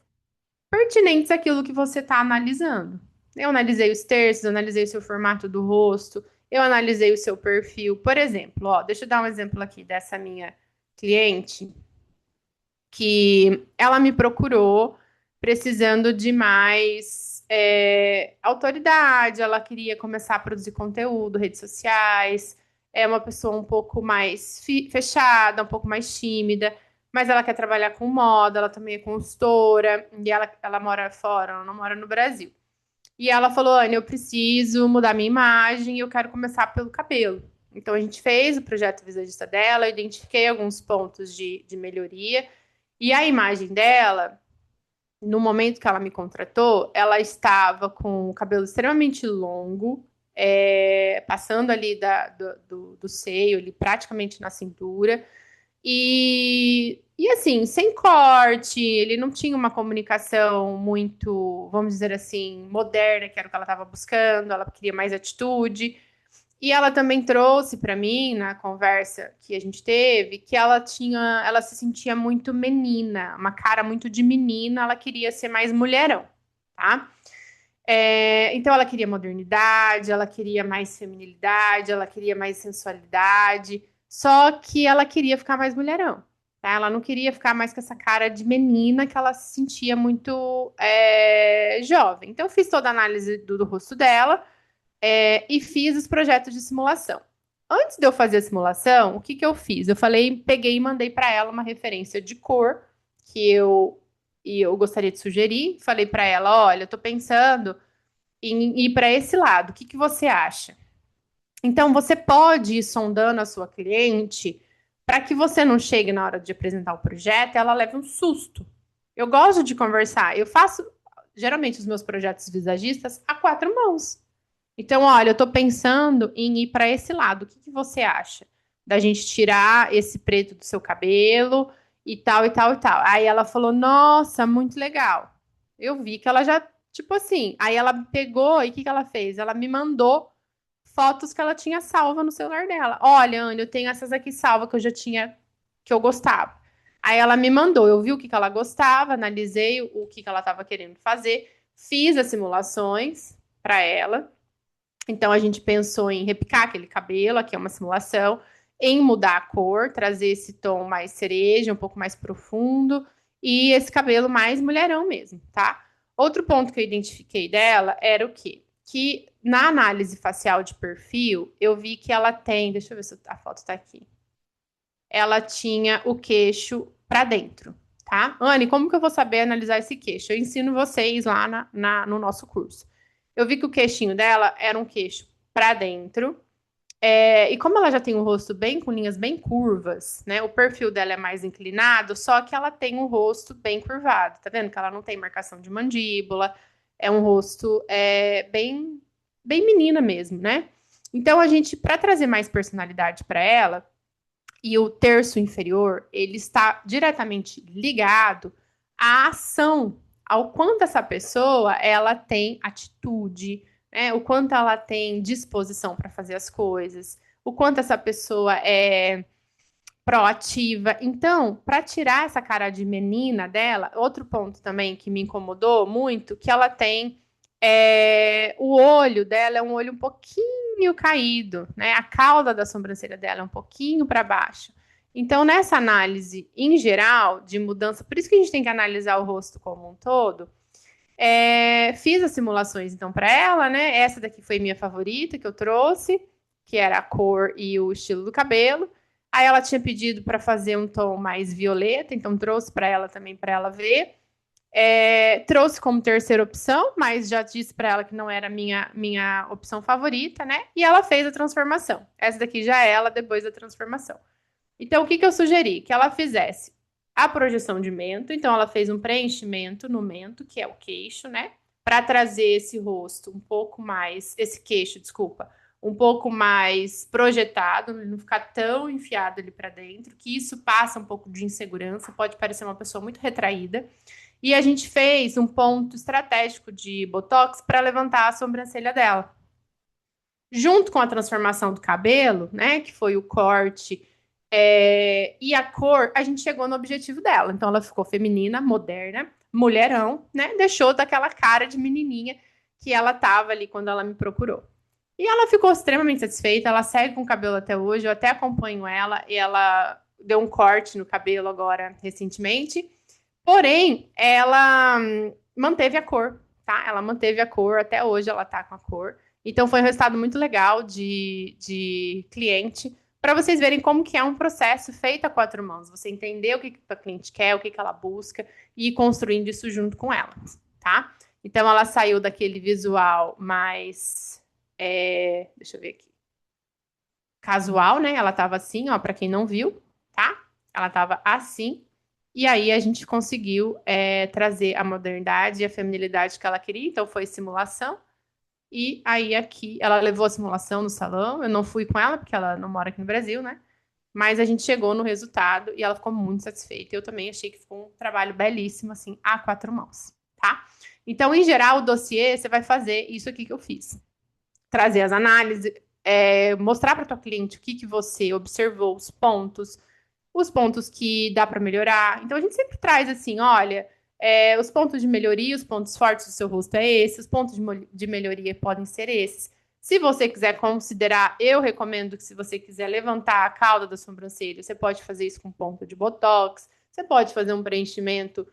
pertinentes àquilo que você está analisando. Eu analisei os terços, eu analisei o seu formato do rosto, eu analisei o seu perfil. Por exemplo, ó, deixa eu dar um exemplo aqui dessa minha cliente que ela me procurou precisando de mais autoridade, ela queria começar a produzir conteúdo, redes sociais, é uma pessoa um pouco mais fechada, um pouco mais tímida, mas ela quer trabalhar com moda, ela também é consultora, e ela mora fora, ela não mora no Brasil. E ela falou, Anne, eu preciso mudar minha imagem e eu quero começar pelo cabelo. Então a gente fez o projeto visagista dela, eu identifiquei alguns pontos de melhoria, e a imagem dela, no momento que ela me contratou, ela estava com o cabelo extremamente longo, passando ali do seio, ali, praticamente na cintura. E assim, sem corte, ele não tinha uma comunicação muito, vamos dizer assim, moderna, que era o que ela estava buscando, ela queria mais atitude. E ela também trouxe para mim, na conversa que a gente teve, que ela se sentia muito menina, uma cara muito de menina, ela queria ser mais mulherão, tá? Então ela queria modernidade, ela queria mais feminilidade, ela queria mais sensualidade, só que ela queria ficar mais mulherão, tá? Ela não queria ficar mais com essa cara de menina que ela se sentia muito jovem. Então eu fiz toda a análise do rosto dela e fiz os projetos de simulação. Antes de eu fazer a simulação, o que que eu fiz? Eu falei, peguei e mandei para ela uma referência de cor que eu gostaria de sugerir. Falei para ela, olha, eu estou pensando em ir para esse lado. O que que você acha? Então você pode ir sondando a sua cliente para que você não chegue na hora de apresentar o projeto e ela leve um susto. Eu gosto de conversar. Eu faço geralmente os meus projetos visagistas a quatro mãos. Então, olha, eu tô pensando em ir para esse lado. O que que você acha? Da gente tirar esse preto do seu cabelo e tal e tal e tal. Aí ela falou: Nossa, muito legal. Eu vi que ela já, tipo assim. Aí ela pegou e o que que ela fez? Ela me mandou fotos que ela tinha salva no celular dela. Olha, Anne, eu tenho essas aqui salva que eu já tinha, que eu gostava. Aí ela me mandou, eu vi o que que ela gostava, analisei o que que ela estava querendo fazer, fiz as simulações para ela. Então a gente pensou em repicar aquele cabelo, aqui é uma simulação, em mudar a cor, trazer esse tom mais cereja, um pouco mais profundo, e esse cabelo mais mulherão mesmo, tá? Outro ponto que eu identifiquei dela era o quê? Que na análise facial de perfil, eu vi que ela tem, deixa eu ver se a foto tá aqui. Ela tinha o queixo para dentro, tá? Anne, como que eu vou saber analisar esse queixo? Eu ensino vocês lá no nosso curso. Eu vi que o queixinho dela era um queixo para dentro. E como ela já tem um rosto bem com linhas bem curvas, né? O perfil dela é mais inclinado, só que ela tem um rosto bem curvado. Tá vendo que ela não tem marcação de mandíbula? É um rosto bem menina mesmo, né? Então a gente, para trazer mais personalidade para ela, e o terço inferior, ele está diretamente ligado à ação, ao quanto essa pessoa ela tem atitude, né? O quanto ela tem disposição para fazer as coisas, o quanto essa pessoa é proativa. Então, para tirar essa cara de menina dela, outro ponto também que me incomodou muito, que ela tem o olho dela é um olho um pouquinho caído, né? A cauda da sobrancelha dela é um pouquinho para baixo. Então, nessa análise em geral de mudança, por isso que a gente tem que analisar o rosto como um todo. Fiz as simulações então para ela, né? Essa daqui foi minha favorita que eu trouxe, que era a cor e o estilo do cabelo. Aí ela tinha pedido para fazer um tom mais violeta, então trouxe para ela também para ela ver. Trouxe como terceira opção, mas já disse para ela que não era minha opção favorita, né? E ela fez a transformação. Essa daqui já é ela depois da transformação. Então, o que que eu sugeri? Que ela fizesse a projeção de mento. Então, ela fez um preenchimento no mento, que é o queixo, né? Para trazer esse rosto um pouco mais, esse queixo, desculpa, um pouco mais projetado, não ficar tão enfiado ali para dentro, que isso passa um pouco de insegurança, pode parecer uma pessoa muito retraída. E a gente fez um ponto estratégico de botox para levantar a sobrancelha dela. junto com a transformação do cabelo, né, que foi o corte, e a cor, a gente chegou no objetivo dela. Então, ela ficou feminina, moderna, mulherão, né? Deixou daquela cara de menininha que ela tava ali quando ela me procurou. E ela ficou extremamente satisfeita, ela segue com o cabelo até hoje, eu até acompanho ela, e ela deu um corte no cabelo agora, recentemente. Porém, ela manteve a cor, tá? Ela manteve a cor, até hoje ela tá com a cor. Então, foi um resultado muito legal de cliente, para vocês verem como que é um processo feito a quatro mãos. Você entender o que a cliente quer, o que ela busca, e ir construindo isso junto com ela, tá? Então, ela saiu daquele visual mais... deixa eu ver aqui. Casual, né? Ela tava assim, ó, para quem não viu, tá? Ela tava assim. E aí a gente conseguiu trazer a modernidade e a feminilidade que ela queria. Então foi simulação. E aí aqui ela levou a simulação no salão. Eu não fui com ela porque ela não mora aqui no Brasil, né? Mas a gente chegou no resultado e ela ficou muito satisfeita. Eu também achei que ficou um trabalho belíssimo, assim, a quatro mãos, tá? Então, em geral, o dossiê você vai fazer isso aqui que eu fiz: trazer as análises, mostrar para tua cliente o que, que você observou, os pontos que dá para melhorar. Então a gente sempre traz assim, olha, os pontos de melhoria, os pontos fortes do seu rosto é esse, os pontos de melhoria podem ser esses. Se você quiser considerar, eu recomendo que se você quiser levantar a cauda da sobrancelha, você pode fazer isso com ponto de botox, você pode fazer um preenchimento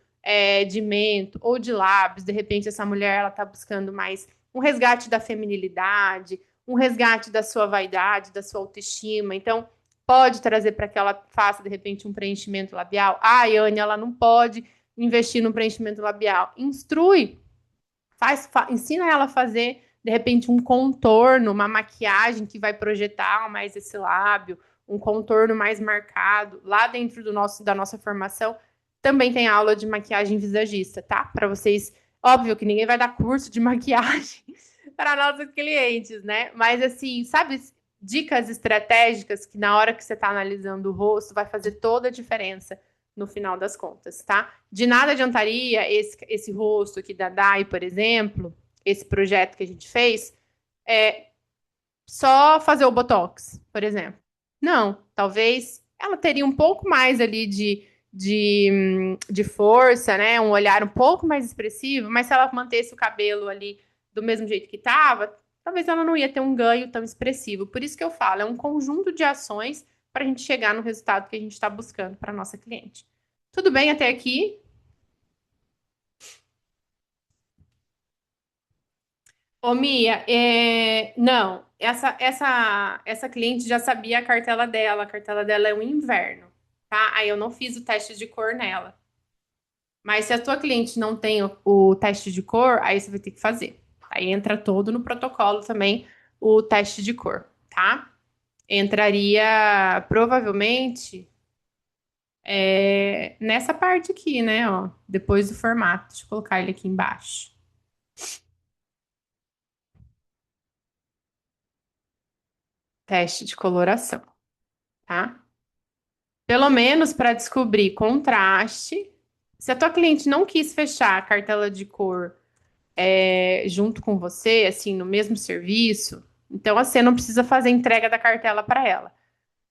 de mento ou de lábios. De repente essa mulher ela está buscando mais um resgate da feminilidade, um resgate da sua vaidade, da sua autoestima. Então pode trazer para que ela faça, de repente, um preenchimento labial. Ah, Yane, ela não pode investir no preenchimento labial. Instrui, ensina ela a fazer, de repente, um contorno, uma maquiagem que vai projetar mais esse lábio, um contorno mais marcado. Lá dentro da nossa formação, também tem aula de maquiagem visagista, tá? Para vocês, óbvio que ninguém vai dar curso de maquiagem para nossos clientes, né? Mas assim, sabe, dicas estratégicas que na hora que você está analisando o rosto vai fazer toda a diferença no final das contas, tá? De nada adiantaria esse rosto aqui da Dai, por exemplo, esse projeto que a gente fez, só fazer o Botox, por exemplo. Não, talvez ela teria um pouco mais ali de força, né? Um olhar um pouco mais expressivo, mas se ela mantesse o cabelo ali do mesmo jeito que estava, talvez ela não ia ter um ganho tão expressivo. Por isso que eu falo, é um conjunto de ações para a gente chegar no resultado que a gente está buscando para nossa cliente. Tudo bem até aqui? Ô, Mia, não, essa cliente já sabia a cartela dela é o inverno, tá? Aí eu não fiz o teste de cor nela. Mas se a tua cliente não tem o teste de cor, aí você vai ter que fazer. Aí entra todo no protocolo também o teste de cor, tá? Entraria provavelmente nessa parte aqui, né? Ó, depois do formato. Deixa eu colocar ele aqui embaixo. Teste de coloração, tá? Pelo menos para descobrir contraste. Se a tua cliente não quis fechar a cartela de cor junto com você, assim, no mesmo serviço, então você não precisa fazer entrega da cartela para ela.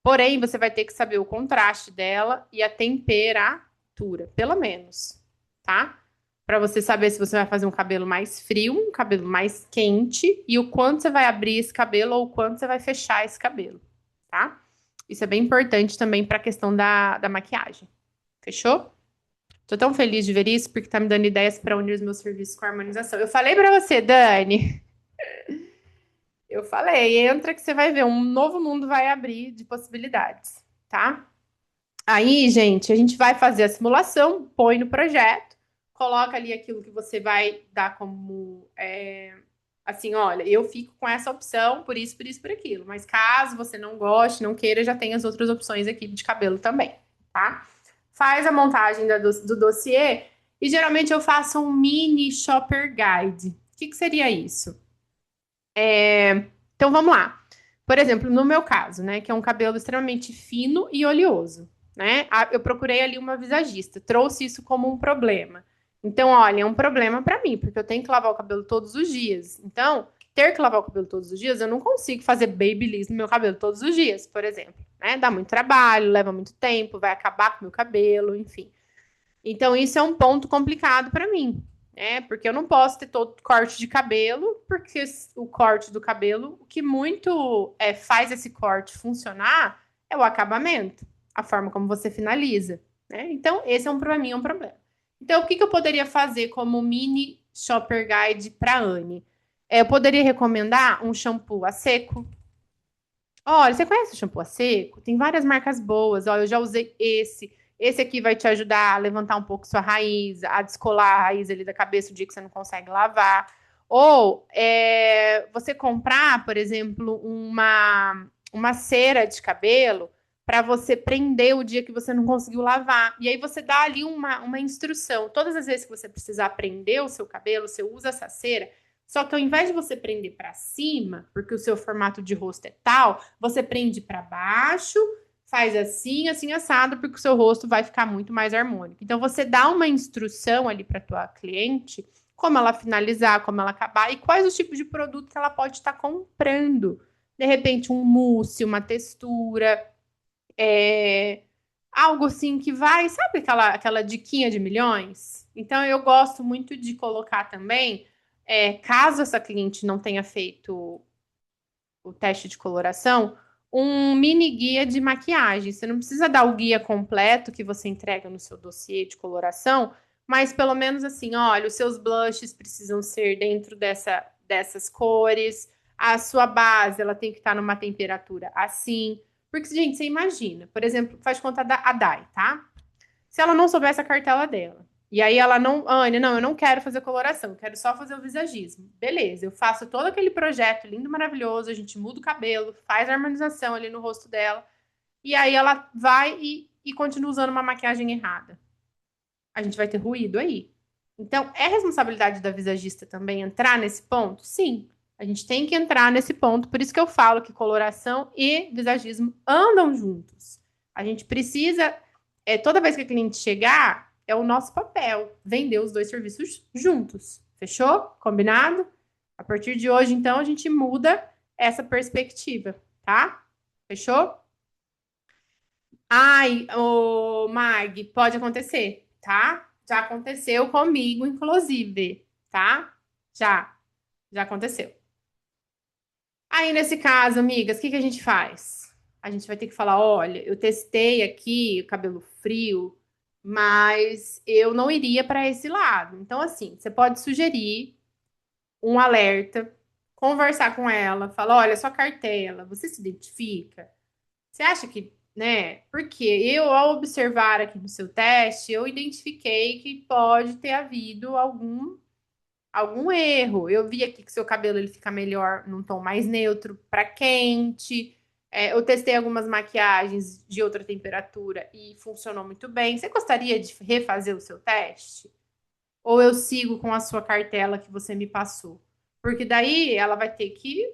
Porém, você vai ter que saber o contraste dela e a temperatura, pelo menos, tá? Para você saber se você vai fazer um cabelo mais frio, um cabelo mais quente e o quanto você vai abrir esse cabelo ou o quanto você vai fechar esse cabelo, tá? Isso é bem importante também para a questão da maquiagem. Fechou? Tô tão feliz de ver isso porque tá me dando ideias para unir os meus serviços com a harmonização. Eu falei para você, Dani. Eu falei, entra que você vai ver, um novo mundo vai abrir de possibilidades, tá? Aí, gente, a gente vai fazer a simulação, põe no projeto, coloca ali aquilo que você vai dar como assim, olha, eu fico com essa opção por isso, por isso, por aquilo. Mas caso você não goste, não queira, já tem as outras opções aqui de cabelo também, tá? Faz a montagem do dossiê e geralmente eu faço um mini shopper guide. O que seria isso? Então vamos lá. Por exemplo, no meu caso, né, que é um cabelo extremamente fino e oleoso, né? Eu procurei ali uma visagista, trouxe isso como um problema. Então, olha, é um problema para mim, porque eu tenho que lavar o cabelo todos os dias. Então, ter que lavar o cabelo todos os dias, eu não consigo fazer babyliss no meu cabelo todos os dias, por exemplo, né? Dá muito trabalho, leva muito tempo, vai acabar com o meu cabelo, enfim. Então, isso é um ponto complicado para mim, né? Porque eu não posso ter todo corte de cabelo, porque o corte do cabelo, o que muito faz esse corte funcionar é o acabamento, a forma como você finaliza, né? Então, esse é para mim, é um problema. Então, o que eu poderia fazer como mini shopper guide para Anne? Eu poderia recomendar um shampoo a seco. Olha, você conhece o shampoo a seco? Tem várias marcas boas. Olha, eu já usei esse. Esse aqui vai te ajudar a levantar um pouco sua raiz, a descolar a raiz ali da cabeça o dia que você não consegue lavar. Ou você comprar, por exemplo, uma cera de cabelo para você prender o dia que você não conseguiu lavar. E aí você dá ali uma instrução. Todas as vezes que você precisar prender o seu cabelo, você usa essa cera. Só que ao invés de você prender para cima, porque o seu formato de rosto é tal, você prende para baixo, faz assim, assim assado, porque o seu rosto vai ficar muito mais harmônico. Então você dá uma instrução ali para tua cliente, como ela finalizar, como ela acabar e quais os tipos de produto que ela pode estar comprando. De repente um mousse, uma textura, algo assim que vai, sabe aquela diquinha de milhões? Então eu gosto muito de colocar também, caso essa cliente não tenha feito o teste de coloração, um mini guia de maquiagem. Você não precisa dar o guia completo que você entrega no seu dossiê de coloração, mas pelo menos assim, olha, os seus blushes precisam ser dentro dessas cores, a sua base ela tem que estar numa temperatura assim. Porque, gente, você imagina, por exemplo, faz de conta a Dai, tá? Se ela não soubesse a cartela dela, e aí ela não, Anne, não, eu não quero fazer coloração, eu quero só fazer o visagismo. Beleza, eu faço todo aquele projeto lindo, maravilhoso, a gente muda o cabelo, faz a harmonização ali no rosto dela, e aí ela vai e continua usando uma maquiagem errada. A gente vai ter ruído aí. Então, é responsabilidade da visagista também entrar nesse ponto? Sim, a gente tem que entrar nesse ponto, por isso que eu falo que coloração e visagismo andam juntos. A gente precisa, toda vez que a cliente chegar, é o nosso papel vender os dois serviços juntos. Fechou? Combinado? A partir de hoje, então, a gente muda essa perspectiva, tá? Fechou? Ai, ô Mag, pode acontecer, tá? Já aconteceu comigo, inclusive, tá? Já aconteceu. Aí, nesse caso, amigas, o que que a gente faz? A gente vai ter que falar: olha, eu testei aqui o cabelo frio, mas eu não iria para esse lado. Então, assim, você pode sugerir um alerta, conversar com ela, falar: olha, sua cartela, você se identifica? Você acha que, né? Porque eu, ao observar aqui no seu teste, eu identifiquei que pode ter havido algum erro. Eu vi aqui que seu cabelo ele fica melhor num tom mais neutro para quente. Eu testei algumas maquiagens de outra temperatura e funcionou muito bem. Você gostaria de refazer o seu teste? Ou eu sigo com a sua cartela que você me passou? Porque daí ela vai ter que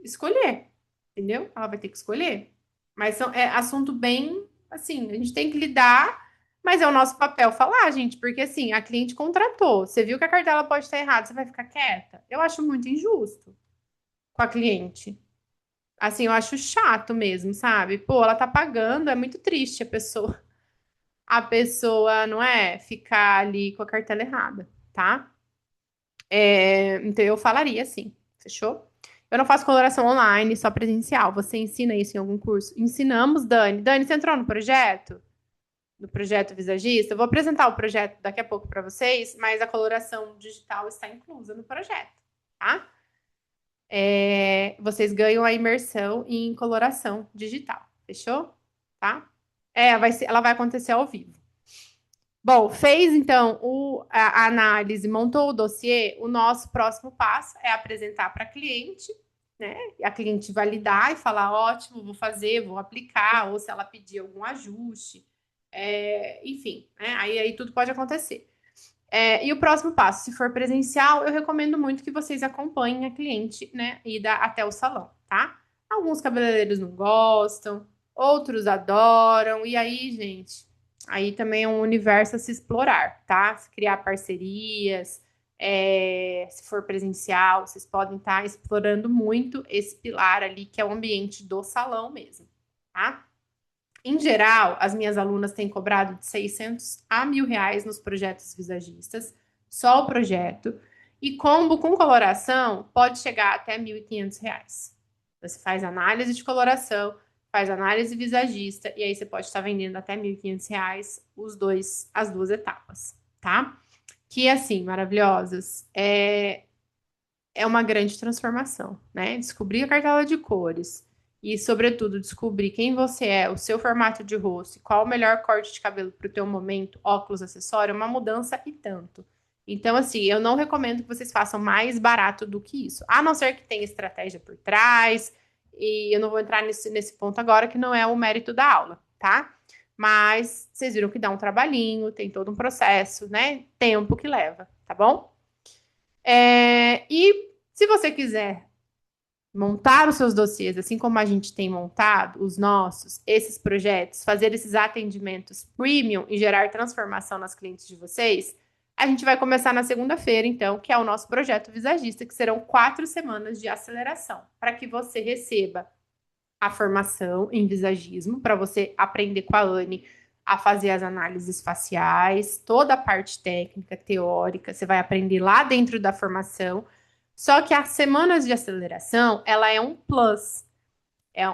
escolher, entendeu? Ela vai ter que escolher. Mas é assunto bem assim, a gente tem que lidar, mas é o nosso papel falar, gente, porque assim, a cliente contratou, você viu que a cartela pode estar errada, você vai ficar quieta? Eu acho muito injusto com a cliente. Assim, eu acho chato mesmo, sabe? Pô, ela tá pagando, é muito triste a pessoa, não é, ficar ali com a cartela errada, tá? Então eu falaria assim, fechou? Eu não faço coloração online, só presencial. Você ensina isso em algum curso? Ensinamos, Dani. Dani, você entrou no projeto? No projeto Visagista? Eu vou apresentar o projeto daqui a pouco para vocês, mas a coloração digital está inclusa no projeto, tá? Vocês ganham a imersão em coloração digital, fechou? Tá? Ela vai acontecer ao vivo. Bom, fez então a análise, montou o dossiê, o nosso próximo passo é apresentar para a cliente, né? E a cliente validar e falar: ótimo, vou fazer, vou aplicar, ou se ela pedir algum ajuste, enfim, né? Aí tudo pode acontecer. E o próximo passo, se for presencial, eu recomendo muito que vocês acompanhem a cliente, né? Ida até o salão, tá? Alguns cabeleireiros não gostam, outros adoram, e aí, gente, aí também é um universo a se explorar, tá? Se criar parcerias, Se for presencial, vocês podem estar explorando muito esse pilar ali, que é o ambiente do salão mesmo, tá? Em geral, as minhas alunas têm cobrado de 600 a R$ 1.000 nos projetos visagistas, só o projeto. E combo com coloração pode chegar até R$ 1.500. Você faz análise de coloração, faz análise visagista, e aí você pode estar vendendo até R$ 1.500 as duas etapas, tá? Que, assim, maravilhosas. É uma grande transformação, né? Descobrir a cartela de cores e, sobretudo, descobrir quem você é, o seu formato de rosto, qual o melhor corte de cabelo para o teu momento, óculos, acessório, é uma mudança e tanto. Então, assim, eu não recomendo que vocês façam mais barato do que isso, a não ser que tenha estratégia por trás, e eu não vou entrar nesse ponto agora, que não é o mérito da aula, tá? Mas vocês viram que dá um trabalhinho, tem todo um processo, né? Tempo que leva, tá bom? E se você quiser montar os seus dossiês, assim como a gente tem montado os nossos, esses projetos, fazer esses atendimentos premium e gerar transformação nas clientes de vocês, a gente vai começar na segunda-feira, então, que é o nosso projeto visagista, que serão 4 semanas de aceleração, para que você receba a formação em visagismo, para você aprender com a Anne a fazer as análises faciais, toda a parte técnica, teórica, você vai aprender lá dentro da formação. Só que as semanas de aceleração, ela é um plus,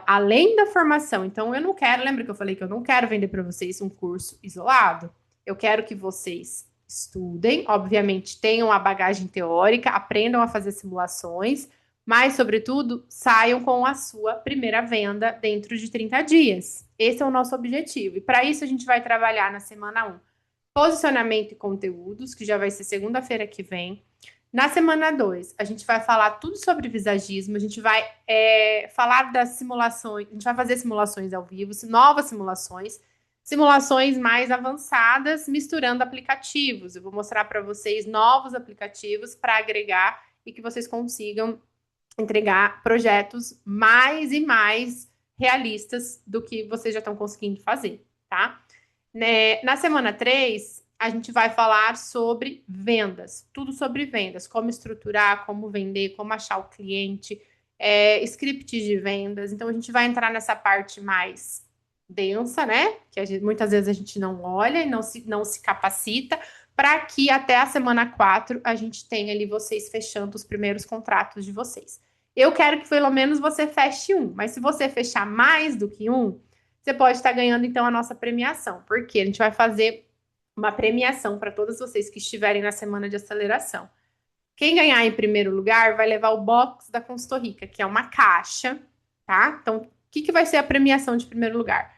além da formação. Então, eu não quero, lembra que eu falei que eu não quero vender para vocês um curso isolado? Eu quero que vocês estudem, obviamente tenham a bagagem teórica, aprendam a fazer simulações, mas, sobretudo, saiam com a sua primeira venda dentro de 30 dias. Esse é o nosso objetivo. E para isso, a gente vai trabalhar na semana 1 posicionamento e conteúdos, que já vai ser segunda-feira que vem. Na semana 2, a gente vai falar tudo sobre visagismo, a gente vai falar das simulações, a gente vai fazer simulações ao vivo, novas simulações mais avançadas, misturando aplicativos. Eu vou mostrar para vocês novos aplicativos para agregar e que vocês consigam entregar projetos mais e mais realistas do que vocês já estão conseguindo fazer, tá? Na semana 3, a gente vai falar sobre vendas, tudo sobre vendas, como estruturar, como vender, como achar o cliente, script de vendas. Então, a gente vai entrar nessa parte mais densa, né? Que muitas vezes a gente não olha e não se capacita, para que até a semana 4 a gente tenha ali vocês fechando os primeiros contratos de vocês. Eu quero que pelo menos você feche um, mas se você fechar mais do que um, você pode estar ganhando, então, a nossa premiação. Porque a gente vai fazer uma premiação para todos vocês que estiverem na semana de aceleração. Quem ganhar em primeiro lugar vai levar o box da Consultorica, que é uma caixa, tá? Então, o que vai ser a premiação de primeiro lugar?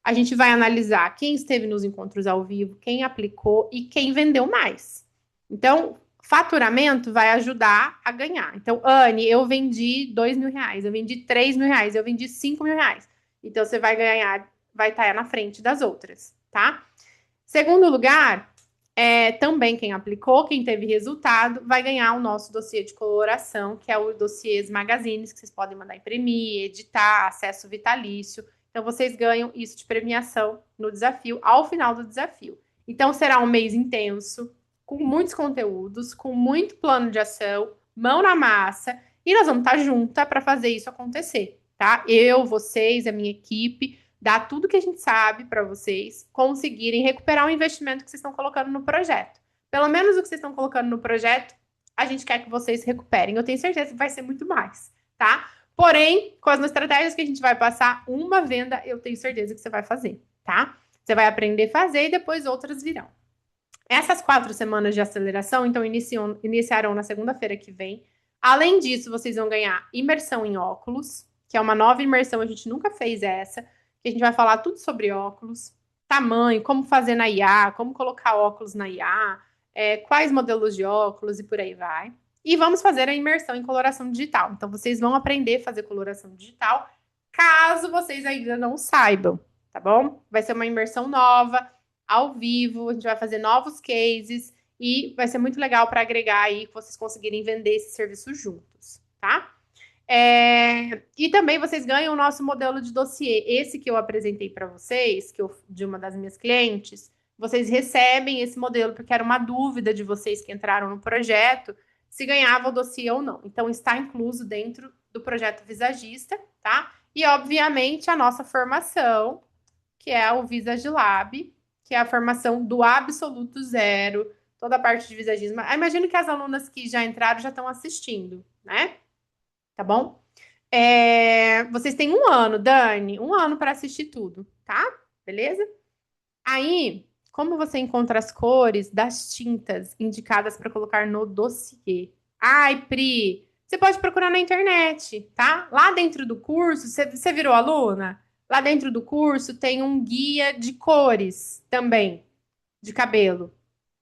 A gente vai analisar quem esteve nos encontros ao vivo, quem aplicou e quem vendeu mais. Então, faturamento vai ajudar a ganhar. Então, Anne, eu vendi R$ 2.000, eu vendi R$ 3.000, eu vendi R$ 5.000. Então, você vai ganhar, vai estar na frente das outras, tá? Segundo lugar, também quem aplicou, quem teve resultado, vai ganhar o nosso dossiê de coloração, que é o dossiês Magazines, que vocês podem mandar imprimir, editar, acesso vitalício. Então, vocês ganham isso de premiação no desafio, ao final do desafio. Então, será um mês intenso, com muitos conteúdos, com muito plano de ação, mão na massa, e nós vamos estar juntas para fazer isso acontecer, tá? Eu, vocês, a minha equipe, dar tudo que a gente sabe para vocês conseguirem recuperar o investimento que vocês estão colocando no projeto. Pelo menos o que vocês estão colocando no projeto, a gente quer que vocês recuperem. Eu tenho certeza que vai ser muito mais, tá? Porém, com as estratégias que a gente vai passar, uma venda eu tenho certeza que você vai fazer, tá? Você vai aprender a fazer e depois outras virão. Essas 4 semanas de aceleração, então, iniciarão na segunda-feira que vem. Além disso, vocês vão ganhar imersão em óculos, que é uma nova imersão, a gente nunca fez essa, que a gente vai falar tudo sobre óculos, tamanho, como fazer na IA, como colocar óculos na IA, quais modelos de óculos e por aí vai. E vamos fazer a imersão em coloração digital. Então, vocês vão aprender a fazer coloração digital, caso vocês ainda não saibam, tá bom? Vai ser uma imersão nova, ao vivo, a gente vai fazer novos cases e vai ser muito legal para agregar aí, que vocês conseguirem vender esse serviço juntos, tá? E também vocês ganham o nosso modelo de dossiê. Esse que eu apresentei para vocês, de uma das minhas clientes, vocês recebem esse modelo, porque era uma dúvida de vocês que entraram no projeto, se ganhava o dossiê ou não. Então, está incluso dentro do projeto Visagista, tá? E, obviamente, a nossa formação, que é o Visagilab, que é a formação do absoluto zero, toda a parte de visagismo. Eu imagino que as alunas que já entraram já estão assistindo, né? Tá bom? Vocês têm um ano, Dani, um ano para assistir tudo, tá? Beleza? Aí, como você encontra as cores das tintas indicadas para colocar no dossiê? Ai, Pri, você pode procurar na internet, tá? Lá dentro do curso, você virou aluna? Lá dentro do curso tem um guia de cores também, de cabelo,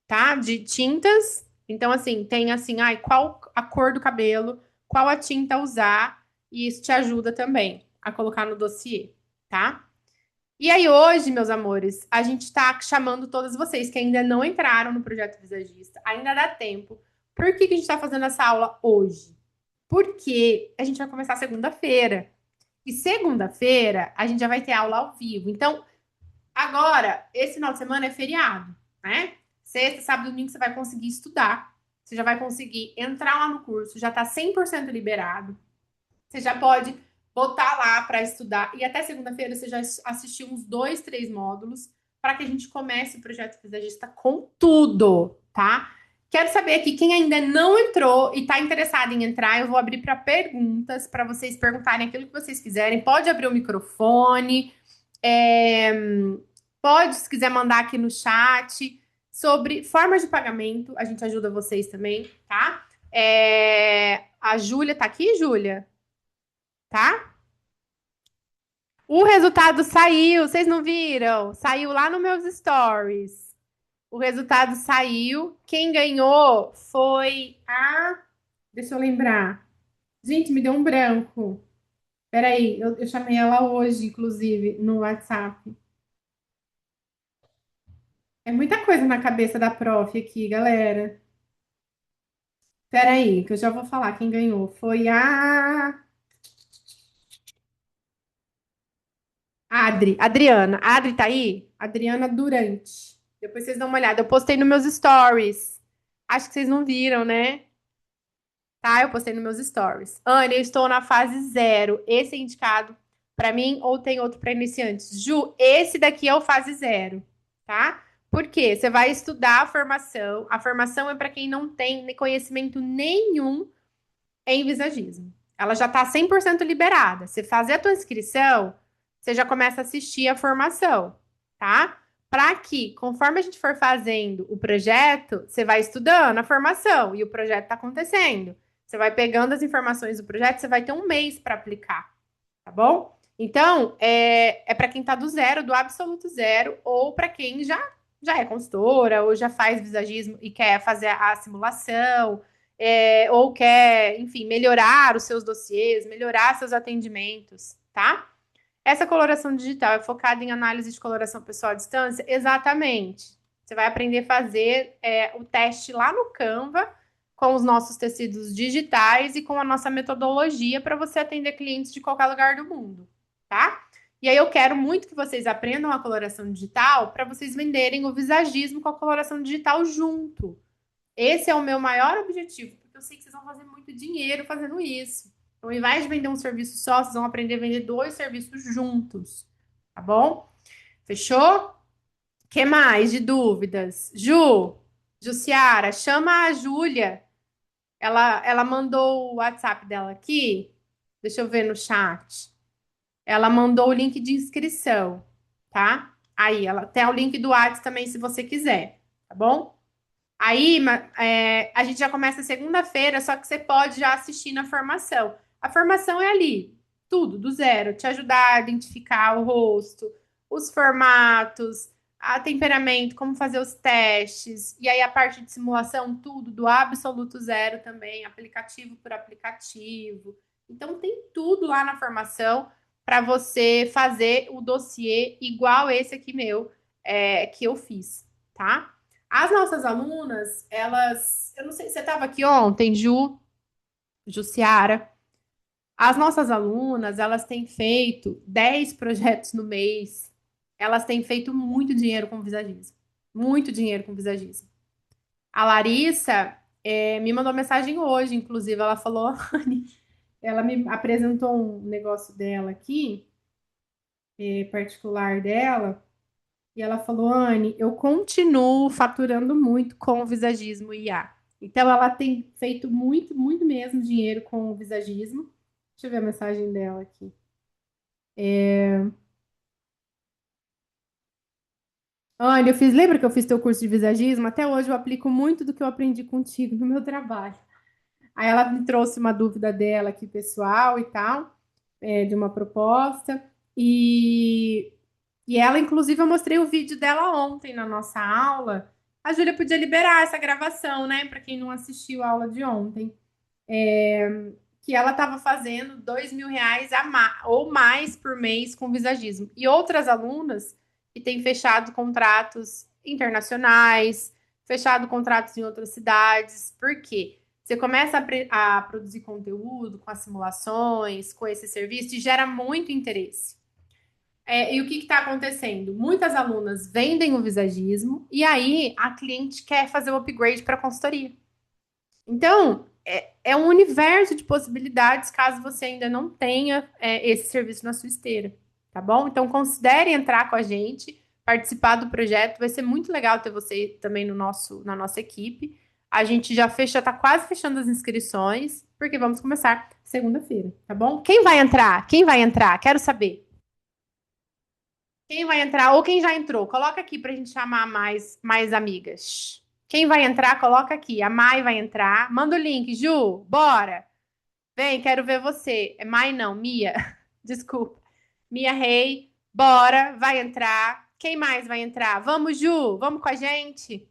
tá? De tintas. Então, assim, tem assim, ai, qual a cor do cabelo, qual a tinta usar, e isso te ajuda também a colocar no dossiê, tá? E aí, hoje, meus amores, a gente tá chamando todas vocês que ainda não entraram no projeto Visagista, ainda dá tempo. Por que que a gente tá fazendo essa aula hoje? Porque a gente vai começar segunda-feira. E segunda-feira a gente já vai ter aula ao vivo. Então, agora, esse final de semana é feriado, né? Sexta, sábado e domingo você vai conseguir estudar. Você já vai conseguir entrar lá no curso, já tá 100% liberado. Você já pode botar lá para estudar. E até segunda-feira você já assistiu uns dois, três módulos para que a gente comece o projeto Visagista com tudo, tá? Quero saber aqui quem ainda não entrou e está interessado em entrar. Eu vou abrir para perguntas para vocês perguntarem aquilo que vocês quiserem. Pode abrir o microfone, é, pode, se quiser mandar aqui no chat sobre formas de pagamento. A gente ajuda vocês também, tá? A Júlia tá aqui, Júlia? Tá? O resultado saiu, vocês não viram? Saiu lá nos meus stories. O resultado saiu. Quem ganhou foi a. Deixa eu lembrar. Gente, me deu um branco. Peraí, eu chamei ela hoje, inclusive, no WhatsApp. É muita coisa na cabeça da prof aqui, galera. Peraí, que eu já vou falar quem ganhou. Foi a Adriana. A Adri tá aí? Adriana Durante. Depois vocês dão uma olhada. Eu postei nos meus stories. Acho que vocês não viram, né? Tá, eu postei nos meus stories. Ana, eu estou na fase zero. Esse é indicado para mim ou tem outro para iniciantes? Ju, esse daqui é o fase zero, tá? Por quê? Você vai estudar a formação. A formação é para quem não tem conhecimento nenhum em visagismo. Ela já está 100% liberada. Você fazer a tua inscrição, você já começa a assistir a formação, tá? Para que, conforme a gente for fazendo o projeto, você vai estudando a formação e o projeto está acontecendo. Você vai pegando as informações do projeto, você vai ter um mês para aplicar, tá bom? Então, é para quem está do zero, do absoluto zero, ou para quem já é consultora, ou já faz visagismo e quer fazer a simulação, ou quer, enfim, melhorar os seus dossiês, melhorar seus atendimentos, tá? Essa coloração digital é focada em análise de coloração pessoal à distância? Exatamente. Você vai aprender a fazer o teste lá no Canva, com os nossos tecidos digitais e com a nossa metodologia para você atender clientes de qualquer lugar do mundo, tá? E aí eu quero muito que vocês aprendam a coloração digital para vocês venderem o visagismo com a coloração digital junto. Esse é o meu maior objetivo, porque eu sei que vocês vão fazer muito dinheiro fazendo isso. Então, ao invés de vender um serviço só, vocês vão aprender a vender dois serviços juntos, tá bom? Fechou? Que mais de dúvidas? Jussiara, chama a Júlia. Ela mandou o WhatsApp dela aqui. Deixa eu ver no chat. Ela mandou o link de inscrição, tá? Aí, ela tem o link do WhatsApp também, se você quiser, tá bom? Aí, a gente já começa segunda-feira, só que você pode já assistir na formação. A formação é ali, tudo, do zero, te ajudar a identificar o rosto, os formatos, a temperamento, como fazer os testes, e aí a parte de simulação, tudo, do absoluto zero também, aplicativo por aplicativo. Então, tem tudo lá na formação para você fazer o dossiê igual esse aqui meu, que eu fiz, tá? As nossas alunas, elas. Eu não sei, você estava aqui ontem, Jussiara. As nossas alunas, elas têm feito 10 projetos no mês. Elas têm feito muito dinheiro com visagismo. muito dinheiro com visagismo. A Larissa me mandou mensagem hoje, inclusive, ela falou, Anne, ela me apresentou um negócio dela aqui, particular dela, e ela falou, Anne, eu continuo faturando muito com o visagismo IA. Então, ela tem feito muito, muito mesmo dinheiro com o visagismo. Deixa eu ver a mensagem dela aqui. Olha, lembra que eu fiz teu curso de visagismo? Até hoje eu aplico muito do que eu aprendi contigo no meu trabalho. Aí ela me trouxe uma dúvida dela aqui, pessoal e tal, de uma proposta. E, e ela, inclusive, eu mostrei o vídeo dela ontem na nossa aula. A Júlia podia liberar essa gravação, né? Para quem não assistiu a aula de ontem. Que ela estava fazendo R$ 2.000 ou mais por mês com visagismo. E outras alunas que têm fechado contratos internacionais, fechado contratos em outras cidades. Por quê? Você começa a produzir conteúdo com as simulações, com esse serviço, e gera muito interesse. E o que está acontecendo? Muitas alunas vendem o visagismo e aí a cliente quer fazer o upgrade para consultoria. Então, é um universo de possibilidades caso você ainda não tenha esse serviço na sua esteira, tá bom? Então, considere entrar com a gente, participar do projeto. Vai ser muito legal ter você também na nossa equipe. A gente já tá quase fechando as inscrições, porque vamos começar segunda-feira, tá bom? Quem vai entrar? Quem vai entrar? Quero saber. Quem vai entrar ou quem já entrou? Coloca aqui para a gente chamar mais amigas. Quem vai entrar, coloca aqui. A Mai vai entrar. Manda o link, Ju. Bora. Vem, quero ver você. É Mai não, Mia. Desculpa. Mia Rei. Bora, vai entrar. Quem mais vai entrar? Vamos, Ju. Vamos com a gente.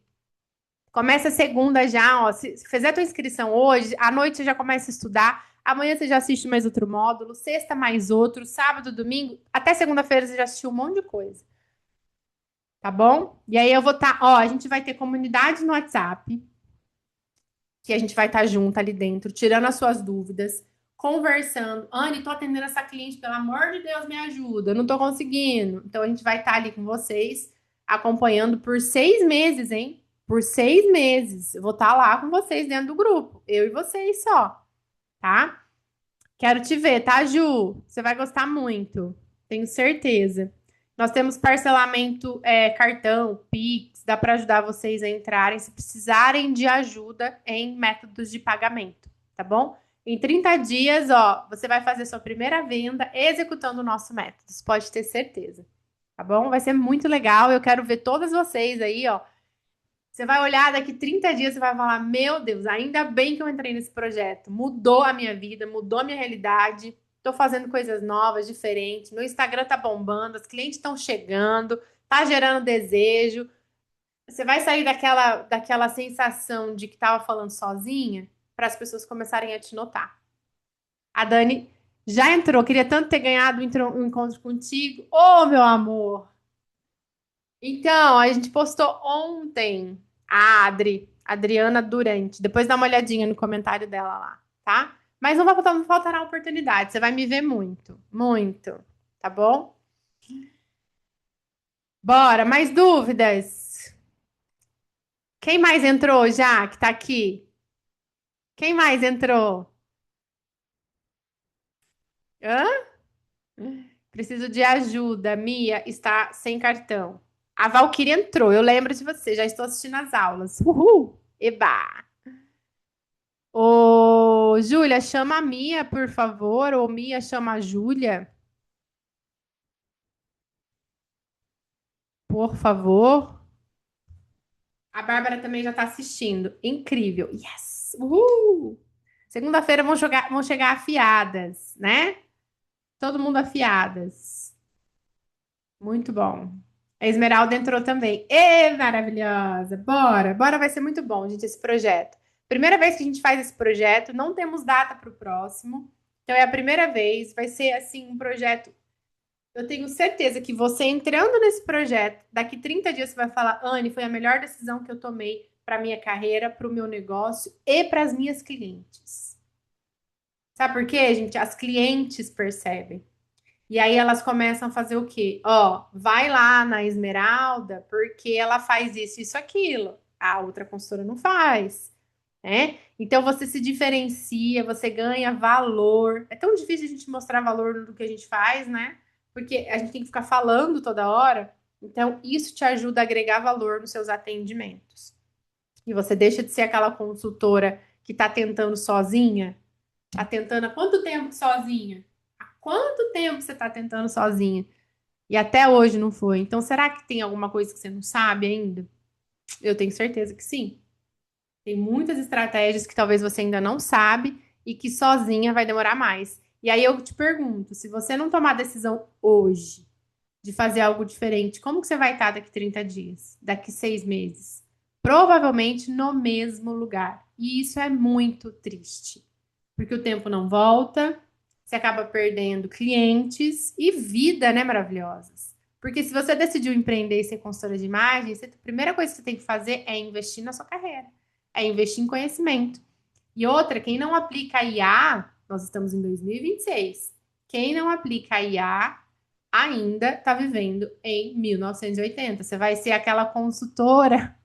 Começa segunda já, ó. Se fizer tua inscrição hoje, à noite você já começa a estudar. Amanhã você já assiste mais outro módulo, sexta mais outro, sábado, domingo, até segunda-feira você já assistiu um monte de coisa. Tá bom? E aí eu vou estar, ó, a gente vai ter comunidade no WhatsApp, que a gente vai estar junto ali dentro, tirando as suas dúvidas, conversando. Anne, tô atendendo essa cliente, pelo amor de Deus, me ajuda, eu não tô conseguindo. Então a gente vai estar ali com vocês, acompanhando por 6 meses, hein? Por 6 meses. Eu vou estar lá com vocês dentro do grupo, eu e vocês só, tá? Quero te ver, tá, Ju? Você vai gostar muito, tenho certeza. Nós temos parcelamento, cartão, Pix, dá para ajudar vocês a entrarem se precisarem de ajuda em métodos de pagamento, tá bom? Em 30 dias, ó, você vai fazer sua primeira venda executando o nosso método, você pode ter certeza, tá bom? Vai ser muito legal, eu quero ver todas vocês aí, ó. Você vai olhar daqui 30 dias, você vai falar: Meu Deus, ainda bem que eu entrei nesse projeto. Mudou a minha vida, mudou a minha realidade. Estou fazendo coisas novas, diferentes. Meu Instagram tá bombando, os clientes estão chegando, tá gerando desejo. Você vai sair daquela sensação de que estava falando sozinha para as pessoas começarem a te notar. A Dani já entrou, queria tanto ter ganhado um encontro contigo. Ô, meu amor! Então, a gente postou ontem Adriana Durante. Depois dá uma olhadinha no comentário dela lá, tá? Mas não faltará oportunidade. Você vai me ver muito, muito, tá bom? Bora, mais dúvidas? Quem mais entrou já que tá aqui? Quem mais entrou? Hã? Preciso de ajuda. Mia está sem cartão. A Valkyrie entrou. Eu lembro de você. Já estou assistindo as aulas. Uhul! Eba! Ô, Júlia, chama a Mia, por favor. Ou Mia, chama a Júlia, por favor. A Bárbara também já está assistindo. Incrível. Yes! Uhul! Segunda-feira vão chegar afiadas, né? Todo mundo afiadas. Muito bom. A Esmeralda entrou também. Ê, maravilhosa! Bora! Bora, vai ser muito bom, gente, esse projeto. Primeira vez que a gente faz esse projeto, não temos data para o próximo. Então é a primeira vez, vai ser assim um projeto. Eu tenho certeza que você entrando nesse projeto, daqui 30 dias você vai falar: Anne, foi a melhor decisão que eu tomei para minha carreira, para o meu negócio e para as minhas clientes. Sabe por quê, gente? As clientes percebem. E aí elas começam a fazer o quê? Ó, vai lá na Esmeralda, porque ela faz isso, aquilo. A outra consultora não faz, né? Então você se diferencia, você ganha valor. É tão difícil a gente mostrar valor no que a gente faz, né? Porque a gente tem que ficar falando toda hora. Então, isso te ajuda a agregar valor nos seus atendimentos. E você deixa de ser aquela consultora que está tentando sozinha. Tá tentando há quanto tempo sozinha? Há quanto tempo você está tentando sozinha? E até hoje não foi. Então, será que tem alguma coisa que você não sabe ainda? Eu tenho certeza que sim. Tem muitas estratégias que talvez você ainda não sabe e que sozinha vai demorar mais. E aí eu te pergunto, se você não tomar a decisão hoje de fazer algo diferente, como que você vai estar daqui 30 dias? Daqui 6 meses? Provavelmente no mesmo lugar. E isso é muito triste, porque o tempo não volta, você acaba perdendo clientes e vida, né, maravilhosas. Porque se você decidiu empreender e ser consultora de imagem, a primeira coisa que você tem que fazer é investir na sua carreira, é investir em conhecimento. E outra, quem não aplica a IA, nós estamos em 2026. Quem não aplica a IA ainda está vivendo em 1980. Você vai ser aquela consultora,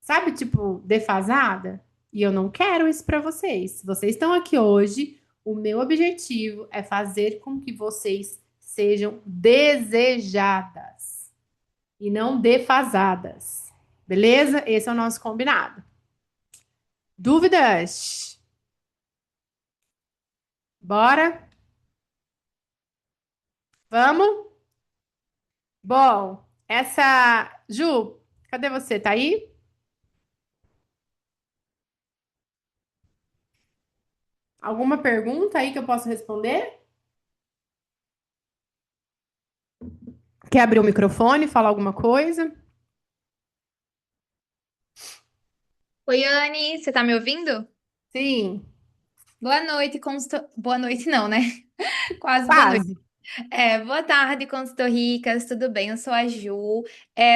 sabe, tipo, defasada? E eu não quero isso para vocês. Se vocês estão aqui hoje, o meu objetivo é fazer com que vocês sejam desejadas e não defasadas. Beleza? Esse é o nosso combinado. Dúvidas? Bora? Vamos? Bom, essa. Ju, cadê você? Tá aí? Alguma pergunta aí que eu possa responder? Quer abrir o microfone, falar alguma coisa? Oi, Anne, você tá me ouvindo? Sim, Boa noite, Boa noite, não, né? Quase boa noite. quase. Boa tarde, consultor Ricas, tudo bem? Eu sou a Ju.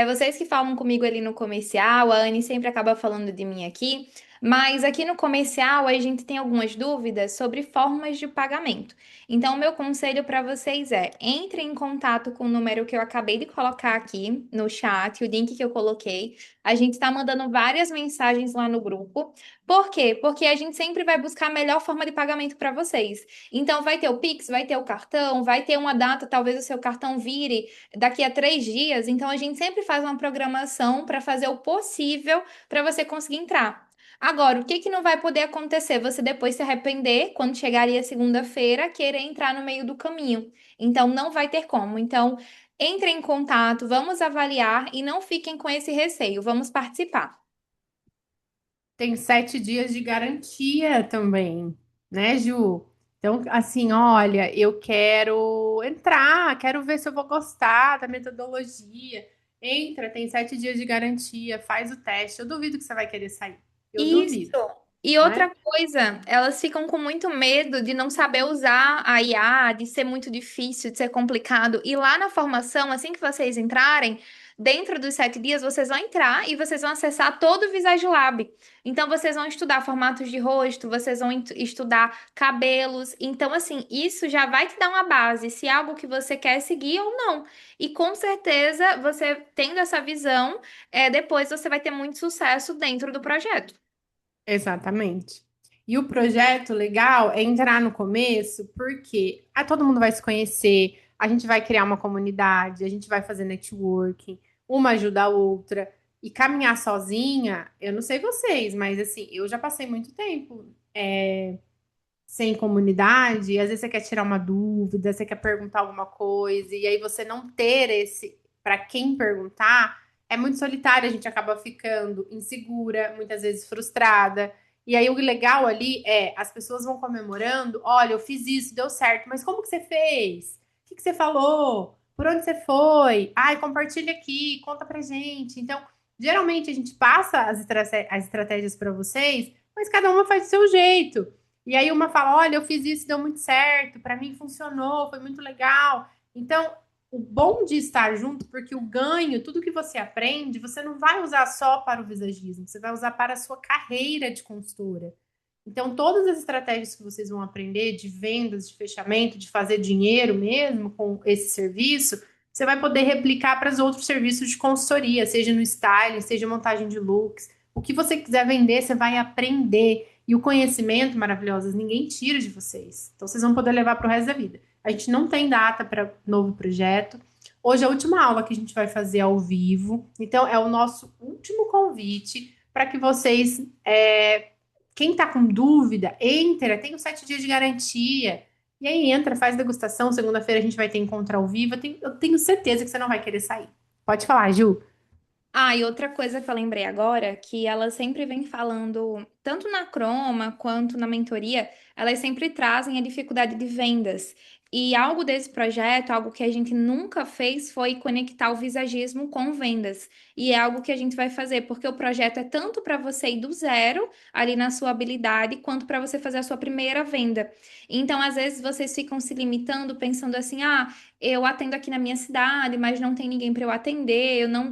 Vocês que falam comigo ali no comercial, a Anne sempre acaba falando de mim aqui, mas aqui no comercial a gente tem algumas dúvidas sobre formas de pagamento. Então, o meu conselho para vocês é: entre em contato com o número que eu acabei de colocar aqui no chat, o link que eu coloquei. A gente está mandando várias mensagens lá no grupo. Por quê? Porque a gente sempre vai buscar a melhor forma de pagamento para vocês. Então, vai ter o Pix, vai ter o cartão, vai ter uma data, talvez o seu cartão vire daqui a 3 dias. Então, a gente sempre faz uma programação para fazer o possível para você conseguir entrar. Agora, o que que não vai poder acontecer? Você depois se arrepender quando chegaria segunda-feira, querer entrar no meio do caminho. Então, não vai ter como. Então, entrem em contato, vamos avaliar e não fiquem com esse receio. Vamos participar. Tem 7 dias de garantia também, né, Ju? Então, assim, olha, eu quero entrar, quero ver se eu vou gostar da metodologia. Entra, tem 7 dias de garantia, faz o teste. Eu duvido que você vai querer sair. Eu Isso. duvido, E né? outra coisa, elas ficam com muito medo de não saber usar a IA, de ser muito difícil, de ser complicado. E lá na formação, assim que vocês entrarem, dentro dos 7 dias, vocês vão entrar e vocês vão acessar todo o Visage Lab. Então, vocês vão estudar formatos de rosto, vocês vão estudar cabelos. Então, assim, isso já vai te dar uma base, se é algo que você quer seguir ou não. E com certeza, você tendo essa visão, depois você vai ter muito sucesso dentro do projeto. Exatamente. E o projeto legal é entrar no começo, porque todo mundo vai se conhecer, a gente vai criar uma comunidade, a gente vai fazer networking, uma ajuda a outra. E caminhar sozinha, eu não sei vocês, mas assim, eu já passei muito tempo sem comunidade, e às vezes você quer tirar uma dúvida, você quer perguntar alguma coisa, e aí você não ter esse para quem perguntar, é muito solitário, a gente acaba ficando insegura, muitas vezes frustrada. E aí o legal ali é as pessoas vão comemorando, olha, eu fiz isso, deu certo, mas como que você fez? O que que você falou? Por onde você foi? Ai, compartilha aqui, conta pra gente. Então, geralmente a gente passa as estratégias para vocês, mas cada uma faz do seu jeito. E aí uma fala, olha, eu fiz isso, deu muito certo, para mim funcionou, foi muito legal. Então, o bom de estar junto, porque o ganho, tudo que você aprende, você não vai usar só para o visagismo, você vai usar para a sua carreira de consultora. Então, todas as estratégias que vocês vão aprender de vendas, de fechamento, de fazer dinheiro mesmo com esse serviço, você vai poder replicar para os outros serviços de consultoria, seja no styling, seja montagem de looks. O que você quiser vender, você vai aprender. E o conhecimento, maravilhoso, ninguém tira de vocês. Então, vocês vão poder levar para o resto da vida. A gente não tem data para novo projeto. Hoje é a última aula que a gente vai fazer ao vivo. Então, é o nosso último convite para que vocês quem tá com dúvida, entra, tem os 7 dias de garantia. E aí entra, faz degustação. Segunda-feira a gente vai ter encontro ao vivo. Eu tenho certeza que você não vai querer sair. Pode falar, Ju. Ah, e outra coisa que eu lembrei agora, que ela sempre vem falando, tanto na Croma quanto na mentoria, elas sempre trazem a dificuldade de vendas. E algo desse projeto, algo que a gente nunca fez, foi conectar o visagismo com vendas. E é algo que a gente vai fazer, porque o projeto é tanto para você ir do zero ali na sua habilidade, quanto para você fazer a sua primeira venda. Então, às vezes, vocês ficam se limitando, pensando assim, ah, eu atendo aqui na minha cidade, mas não tem ninguém para eu atender, eu não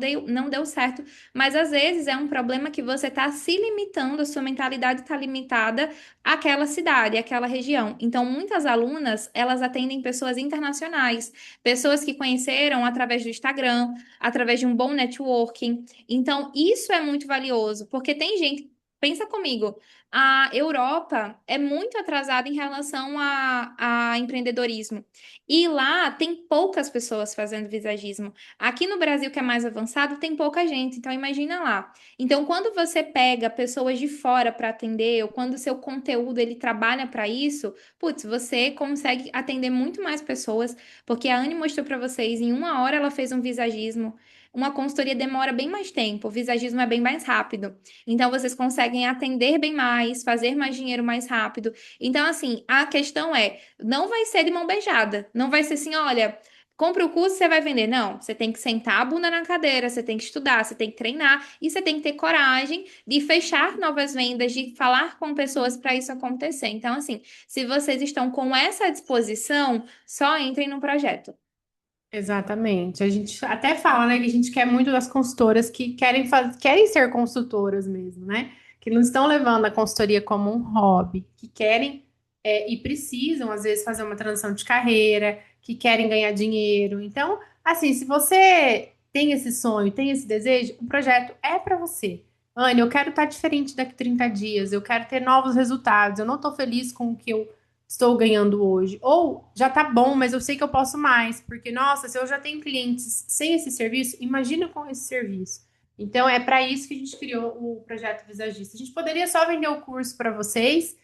deu certo. Mas às vezes é um problema que você está se limitando, a sua mentalidade está limitada àquela cidade, àquela região. Então, muitas alunas, elas atendem pessoas internacionais, pessoas que conheceram através do Instagram, através de um bom networking. Então, isso é muito valioso, porque tem gente. Pensa comigo, a Europa é muito atrasada em relação a empreendedorismo. E lá tem poucas pessoas fazendo visagismo. Aqui no Brasil, que é mais avançado, tem pouca gente. Então, imagina lá. Então, quando você pega pessoas de fora para atender, ou quando o seu conteúdo ele trabalha para isso, putz, você consegue atender muito mais pessoas, porque a Anne mostrou para vocês, em 1 hora ela fez um visagismo. Uma consultoria demora bem mais tempo, o visagismo é bem mais rápido. Então, vocês conseguem atender bem mais, fazer mais dinheiro mais rápido. Então, assim, a questão é não vai ser de mão beijada. Não vai ser assim, olha, compra o curso, você vai vender. Não, você tem que sentar a bunda na cadeira, você tem que estudar, você tem que treinar e você tem que ter coragem de fechar novas vendas, de falar com pessoas para isso acontecer. Então, assim, se vocês estão com essa disposição, só entrem no projeto. Exatamente. A gente até fala, né, que a gente quer muito das consultoras que querem ser consultoras mesmo, né? Que não estão levando a consultoria como um hobby, que querem e precisam, às vezes, fazer uma transição de carreira, que querem ganhar dinheiro. Então, assim, se você tem esse sonho, tem esse desejo, o projeto é para você. Anne, eu quero estar diferente daqui a 30 dias, eu quero ter novos resultados, eu não estou feliz com o que eu estou ganhando hoje. Ou já tá bom, mas eu sei que eu posso mais, porque nossa, se eu já tenho clientes sem esse serviço, imagina com esse serviço. Então é para isso que a gente criou o projeto Visagista. A gente poderia só vender o curso para vocês,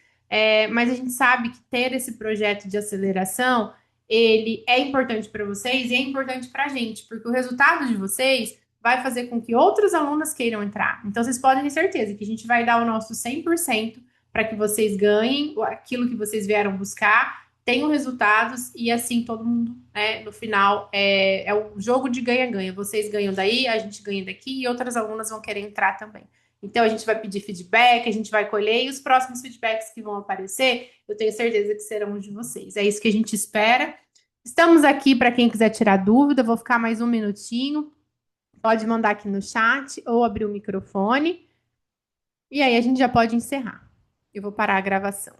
mas a gente sabe que ter esse projeto de aceleração ele é importante para vocês e é importante para a gente, porque o resultado de vocês vai fazer com que outros alunos queiram entrar. Então, vocês podem ter certeza que a gente vai dar o nosso 100% para que vocês ganhem aquilo que vocês vieram buscar, tenham resultados e assim todo mundo, né, no final, é o jogo de ganha-ganha. Vocês ganham daí, a gente ganha daqui e outras alunas vão querer entrar também. Então a gente vai pedir feedback, a gente vai colher e os próximos feedbacks que vão aparecer, eu tenho certeza que serão os de vocês. É isso que a gente espera. Estamos aqui para quem quiser tirar dúvida, vou ficar mais um minutinho. Pode mandar aqui no chat ou abrir o microfone. E aí a gente já pode encerrar. Eu vou parar a gravação.